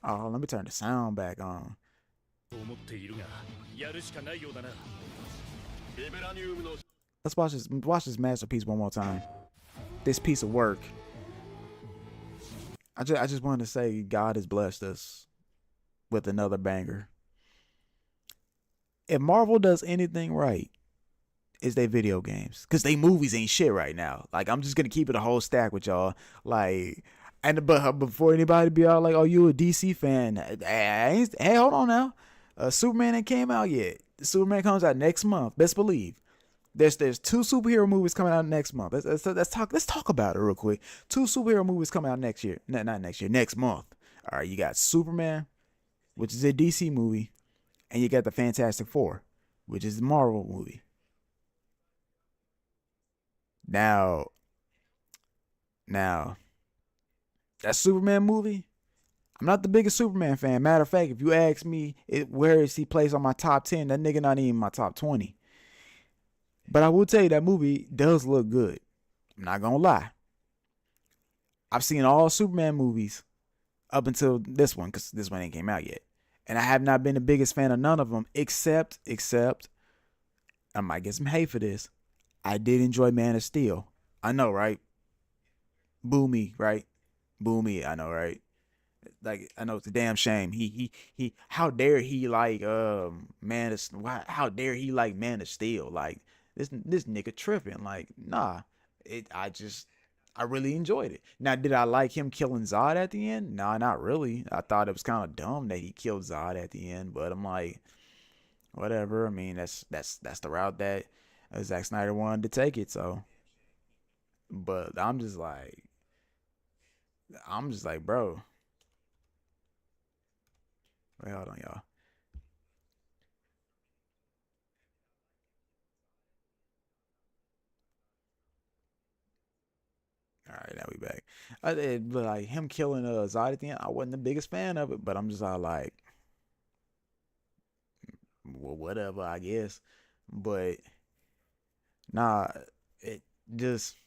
Oh, let me turn the sound back on. Let's watch this masterpiece one more time. This piece of work. I just wanted to say God has blessed us with another banger. If Marvel does anything right, it's their video games. Cause they movies ain't shit right now. Like, I'm just gonna keep it a whole stack with y'all. Like, but before anybody be all like, "Oh, you a DC fan?" Hey, hold on now. Superman ain't came out yet. Superman comes out next month. Best believe. There's 2 superhero movies coming out next month. Let's talk about it real quick. 2 superhero movies coming out next year. Not next year. Next month. All right, you got Superman, which is a DC movie, and you got the Fantastic Four, which is a Marvel movie. Now, that Superman movie, I'm not the biggest Superman fan. Matter of fact, if you ask me where is he placed on my top 10, that nigga not even my top 20. But I will tell you that movie does look good. I'm not gonna lie. I've seen all Superman movies up until this one, because this one ain't came out yet. And I have not been the biggest fan of none of them, except, I might get some hate for this, I did enjoy Man of Steel. I know, right? Boo me, right? Boo me, I know, right? Like, I know it's a damn shame. He how dare he like Man of how dare he like Man of Steel? Like, this nigga tripping. Like, nah. I really enjoyed it. Now, did I like him killing Zod at the end? Nah, not really. I thought it was kind of dumb that he killed Zod at the end, but I'm like, whatever. I mean, that's the route that Zack Snyder wanted to take it, so. But I'm just like, bro. Wait, hold on, y'all. All right, now we back. But like him killing Zod at the end, I wasn't the biggest fan of it, but I'm just all like, well, whatever, I guess. But nah, it just,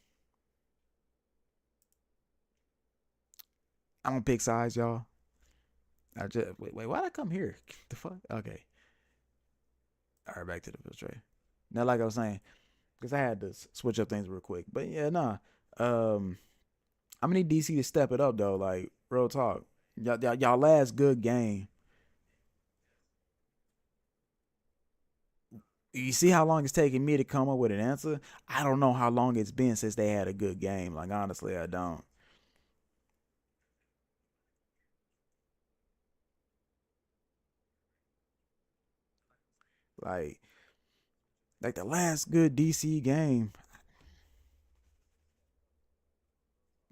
I don't pick sides, y'all. I just wait. Why'd I come here? The fuck? Okay. All right, back to the filtrate. Now, like I was saying, because I had to switch up things real quick. But yeah, nah. I'm gonna need DC to step it up though. Like, real talk. Y'all last good game. You see how long it's taking me to come up with an answer? I don't know how long it's been since they had a good game. Like, honestly, I don't. Like the last good DC game.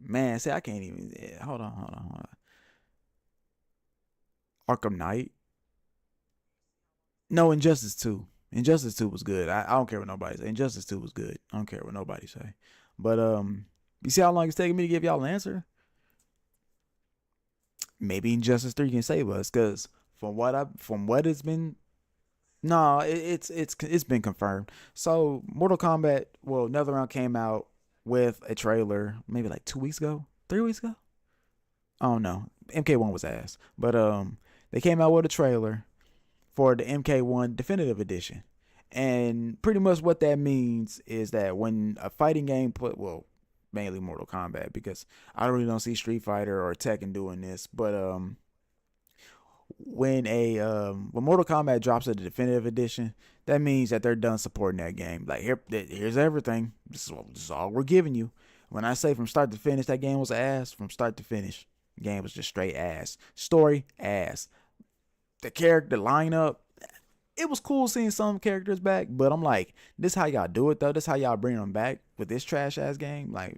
Man, see, I can't even. Yeah, hold on. Arkham Knight. No, Injustice 2. Injustice 2 was good. I don't care what nobody say. Injustice 2 was good. I don't care what nobody say. But you see how long it's taking me to give y'all an answer? Maybe Injustice 3 can save us, because from what it's been, no, it's been confirmed. So Mortal Kombat, well, NetherRealm came out with a trailer maybe like 2 weeks ago, 3 weeks ago. I don't know. MK1 was ass, but they came out with a trailer for the MK1 Definitive Edition, and pretty much what that means is that when a fighting game mainly Mortal Kombat, because I really don't see Street Fighter or Tekken doing this, but when Mortal Kombat drops a Definitive Edition, that means that they're done supporting that game. Like, here's everything. This is all we're giving you. When I say from start to finish, that game was ass. From start to finish, the game was just straight ass. Story, ass. The character lineup, it was cool seeing some characters back, but I'm like, this how y'all do it though. This how y'all bring them back with this trash ass game. Like,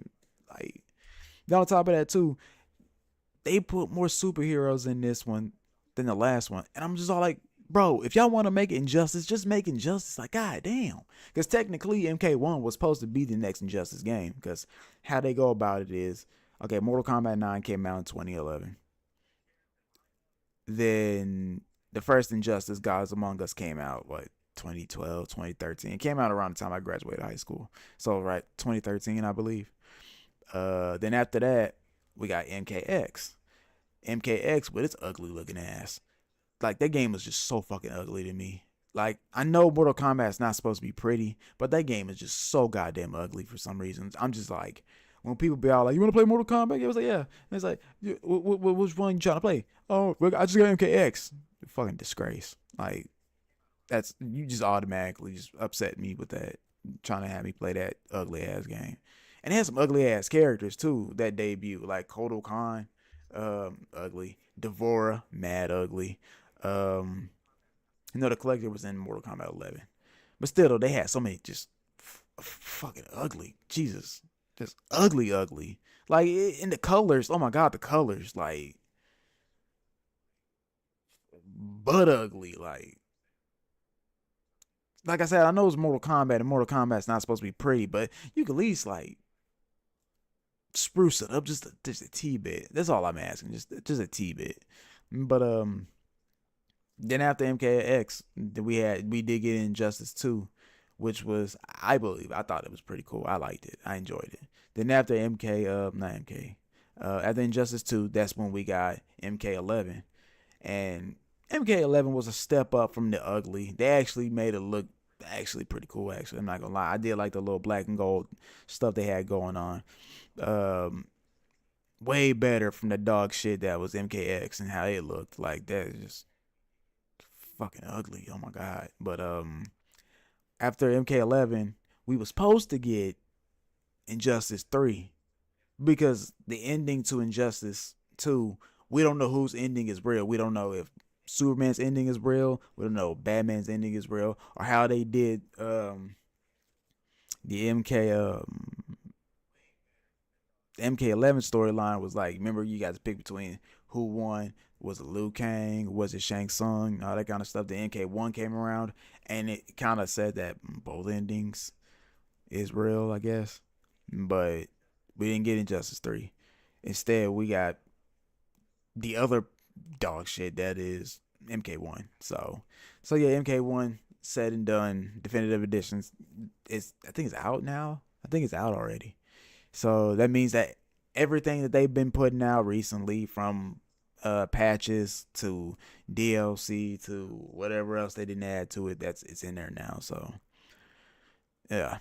on top of that too, they put more superheroes in this one than the last one, and I'm just all like, bro, if y'all want to make Injustice, just make Injustice. Like, god damn, because technically MK1 was supposed to be the next Injustice game, because how they go about it is, okay, Mortal Kombat 9 came out in 2011, then the first Injustice, Gods Among Us, came out, 2012, 2013. It came out around the time I graduated high school. So, right, 2013, I believe. Then after that, we got MKX. MKX with its ugly looking ass. Like, that game was just so fucking ugly to me. Like, I know Mortal Kombat's not supposed to be pretty, but that game is just so goddamn ugly for some reason. I'm just like, when people be all like, you want to play Mortal Kombat? It was like, yeah. And it's like, which one you trying to play? Oh, I just got MKX. Fucking disgrace. Like, you just automatically just upset me with that, trying to have me play that ugly ass game. And it has some ugly ass characters too that debut, like Kodo Khan, ugly. Devora, mad ugly. The Collector was in Mortal Kombat 11, but still though, they had so many just fucking ugly. Jesus, just ugly. Like, in the colors, oh my god, the colors, like butt ugly. Like I said, I know it's Mortal Kombat, and Mortal Kombat's not supposed to be pretty, but you could at least like spruce it up just a T-bit. That's all I'm asking, just a T-bit. But then after MKX, we did get Injustice 2, which was, I thought it was pretty cool. I liked it. I enjoyed it. Then after after Injustice 2, that's when we got MK11, and MK11 was a step up from the ugly. They actually made it look pretty cool, actually. I'm not gonna lie. I did like the little black and gold stuff they had going on. Way better from the dog shit that was MKX and how it looked. Like, that is just fucking ugly. Oh my god. But after MK11, we was supposed to get Injustice 3, because the ending to Injustice 2, we don't know whose ending is real. We don't know if Superman's ending is real. We don't know if Batman's ending is real, or how they did the MK11 storyline was like, remember, you guys pick between who won. Was it Liu Kang? Was it Shang Tsung? All that kind of stuff. The MK1 came around, and it kind of said that both endings is real, I guess. But we didn't get Injustice 3. Instead, we got the other dog shit that is MK1. So yeah, MK1 said and done. Definitive Editions I think it's out now. I think it's out already. So that means that everything that they've been putting out recently, from patches to DLC to whatever else they didn't add to it, it's in there now. So yeah,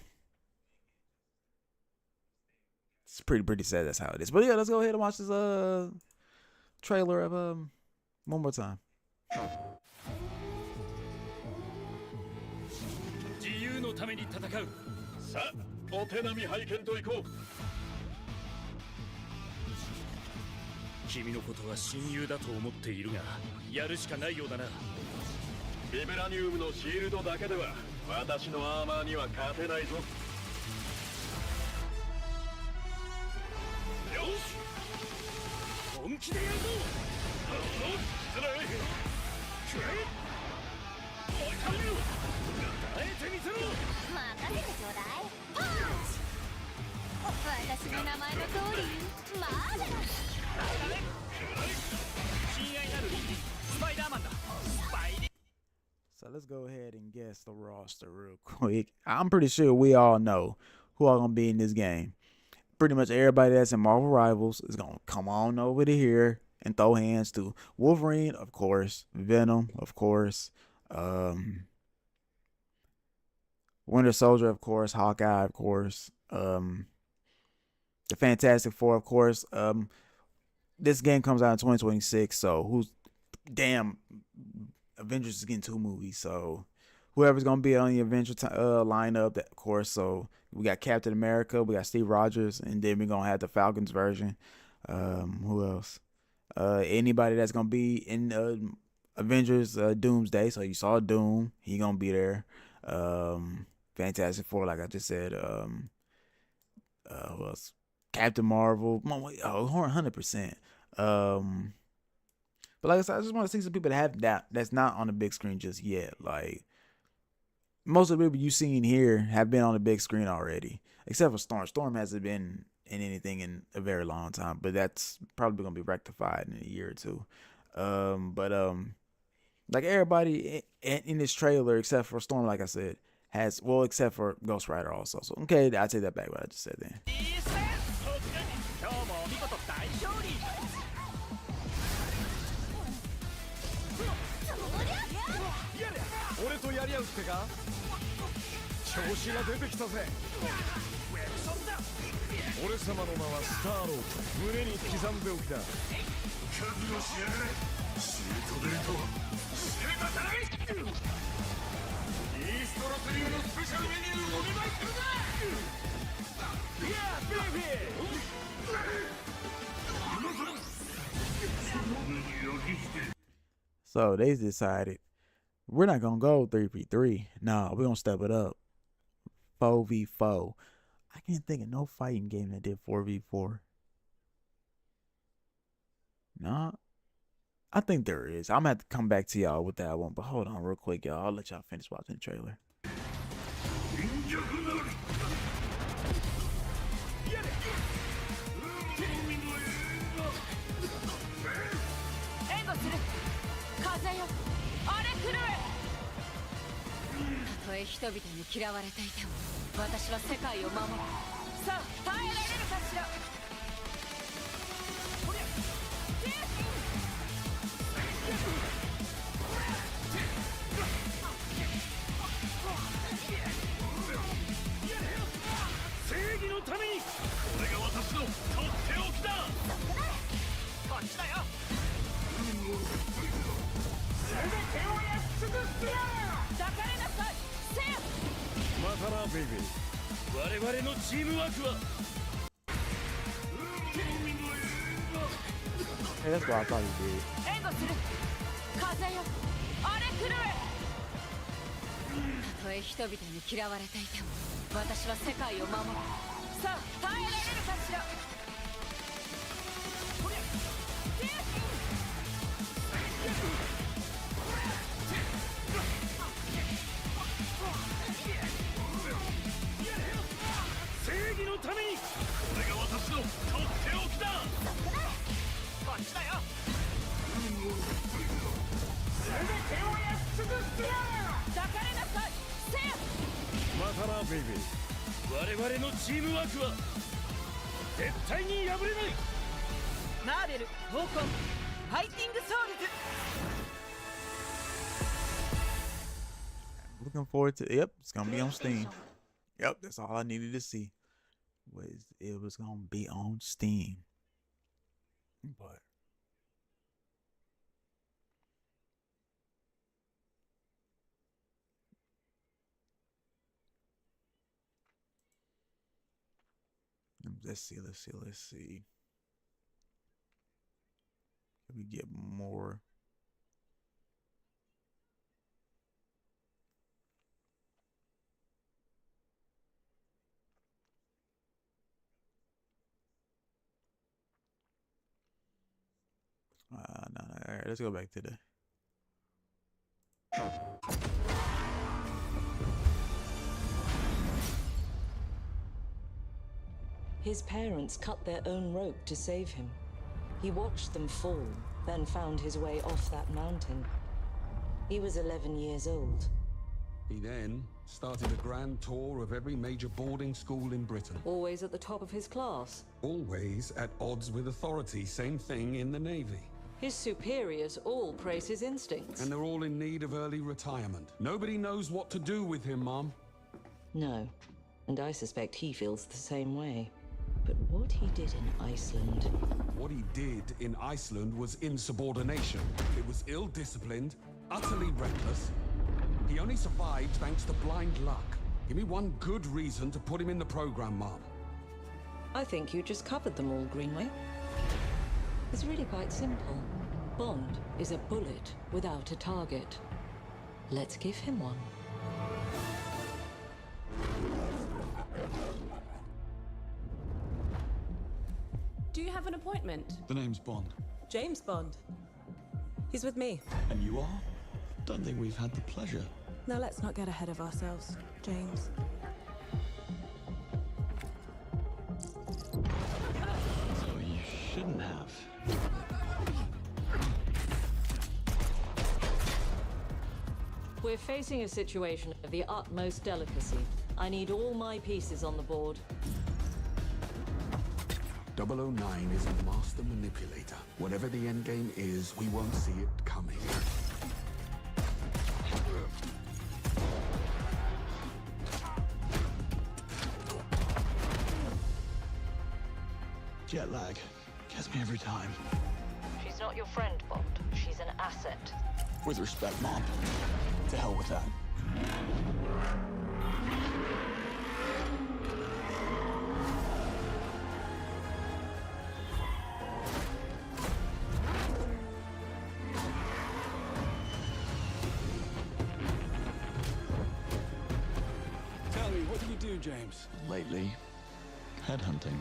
it's pretty sad. That's how it is. But yeah, let's go ahead and watch this trailer of one more time. 自由のために戦う。さあ、お手並み拝見といこう。君のことは親友だと思っているが、やるしかないようだな。ビブラニウムのシールドだけでは私のアーマーには勝てないぞ。よし、本気でやるぞ。失礼。くらえ。おい、頼むよ。耐えてみせろ。任せてちょうだい。パンチ。私の名前の通り、マーベラス。親愛なるリリー、スパイダーマンだ。let's go ahead and guess the roster real quick. I'm pretty sure we all know who are gonna be in this game. Pretty much everybody that's in Marvel Rivals is gonna come on over to here and throw hands to Wolverine, of course, Venom, of course, Winter Soldier, of course, Hawkeye, of course, the Fantastic Four, of course. This game comes out in 2026, so Avengers is getting 2 movies, so whoever's gonna be on the Avenger lineup, of course. So we got Captain America, we got Steve Rogers, and then we're gonna have the Falcons version. Who else? Anybody that's gonna be in Avengers Doomsday. So you saw Doom, he gonna be there. Fantastic Four, like I just said. Who else? Captain Marvel. 100%. But like I said, I just want to see some people that have that's not on the big screen just yet. Like most of the people you've seen here have been on the big screen already, except for Storm. Storm hasn't been in anything in a very long time, but that's probably gonna be rectified in a year or two. Like everybody in this trailer except for Storm, like I said, has, well, except for Ghost Rider also. So okay, I take that back what I just said then. 俺とやり合うってか調子が出てきたぜ俺様の名はスターロード胸に刻んでおきだ覚悟しやがれシュートデートシュートたらいイーストロスリーのスペシャルメニューお見舞いするぜいやベイビー So they decided we're not gonna go 3v3. No, we're gonna step it up. 4v4. I can't think of no fighting game that did 4v4. Nah, I think there is. I'm gonna have to come back to y'all with that one. But hold on real quick, y'all. I'll let y'all finish watching the trailer. Hey, that's what I thought you did. たとえ人々に嫌われていても私は世界を守るさあ耐えられるかしら Looking forward to it. Yep, it's gonna be on Steam. Yep, that's all I needed to see. It was gonna be on Steam. But let's see. Can we get more? No. All right, let's go back to the. His parents cut their own rope to save him. He watched them fall, then found his way off that mountain. He was 11 years old. He then started a grand tour of every major boarding school in Britain. Always at the top of his class. Always at odds with authority. Same thing in the Navy. His superiors all praise his instincts. And they're all in need of early retirement. Nobody knows what to do with him, Mom. No, and I suspect he feels the same way. But what he did in Iceland... What he did in Iceland was insubordination. It was ill-disciplined, utterly reckless. He only survived thanks to blind luck. Give me one good reason to put him in the program, Mom. I think you just covered them all, Greenway. It's really quite simple. Bond is a bullet without a target. Let's give him one. Do you have an appointment? The name's Bond. James Bond. He's with me. And you are? Don't think we've had the pleasure. Now let's not get ahead of ourselves, James. So you shouldn't have. We're facing a situation of the utmost delicacy. I need all my pieces on the board. 009 is a master manipulator. Whatever the endgame is, we won't see it coming. Jet lag. Gets me every time. She's not your friend, Bond. She's an asset. With respect, Mom. To hell with that. Tell me, what do you do, James? Lately, headhunting.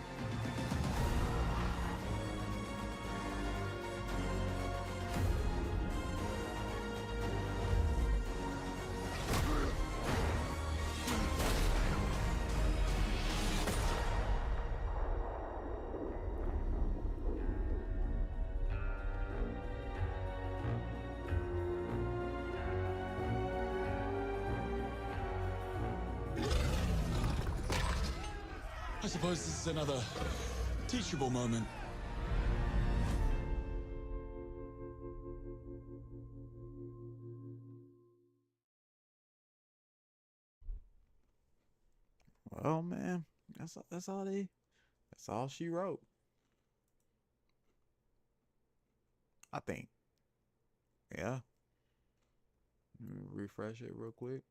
I suppose this is another teachable moment. Well, man, that's all she wrote. I think. Yeah. Let me refresh it real quick.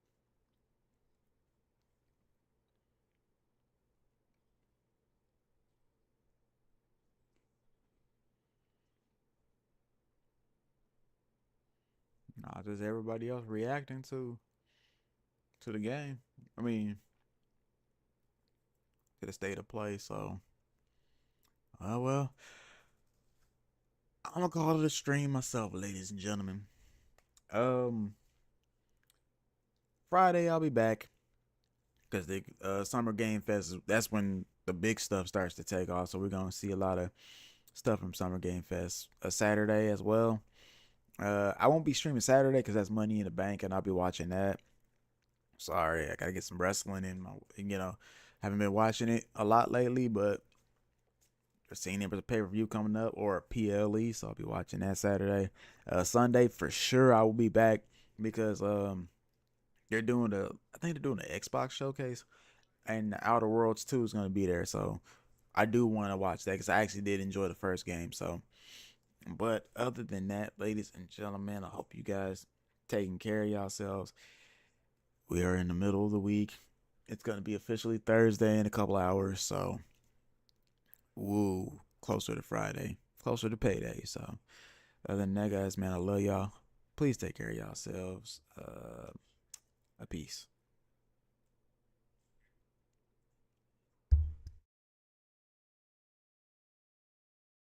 Nah, just everybody else reacting to the game. I mean, to the state of play. So, well, I'm gonna call it a stream myself, ladies and gentlemen. Friday I'll be back because the Summer Game Fest. That's when the big stuff starts to take off. So we're gonna see a lot of stuff from Summer Game Fest. Saturday as well. I won't be streaming Saturday because that's Money in the Bank, and I'll be watching that. Sorry, I gotta get some wrestling in. Haven't been watching it a lot lately, but just seeing there's a pay-per-view coming up or a PLE, so I'll be watching that Saturday. Sunday for sure I will be back because they're doing I think they're doing the Xbox showcase, and the Outer Worlds 2 is gonna be there, so I do want to watch that because I actually did enjoy the first game. So. But other than that, ladies and gentlemen, I hope you guys taking care of yourselves. We are in the middle of the week. It's going to be officially Thursday in a couple hours. So, woo, closer to Friday, closer to payday. So, other than that, guys, man, I love y'all. Please take care of yourselves. Peace.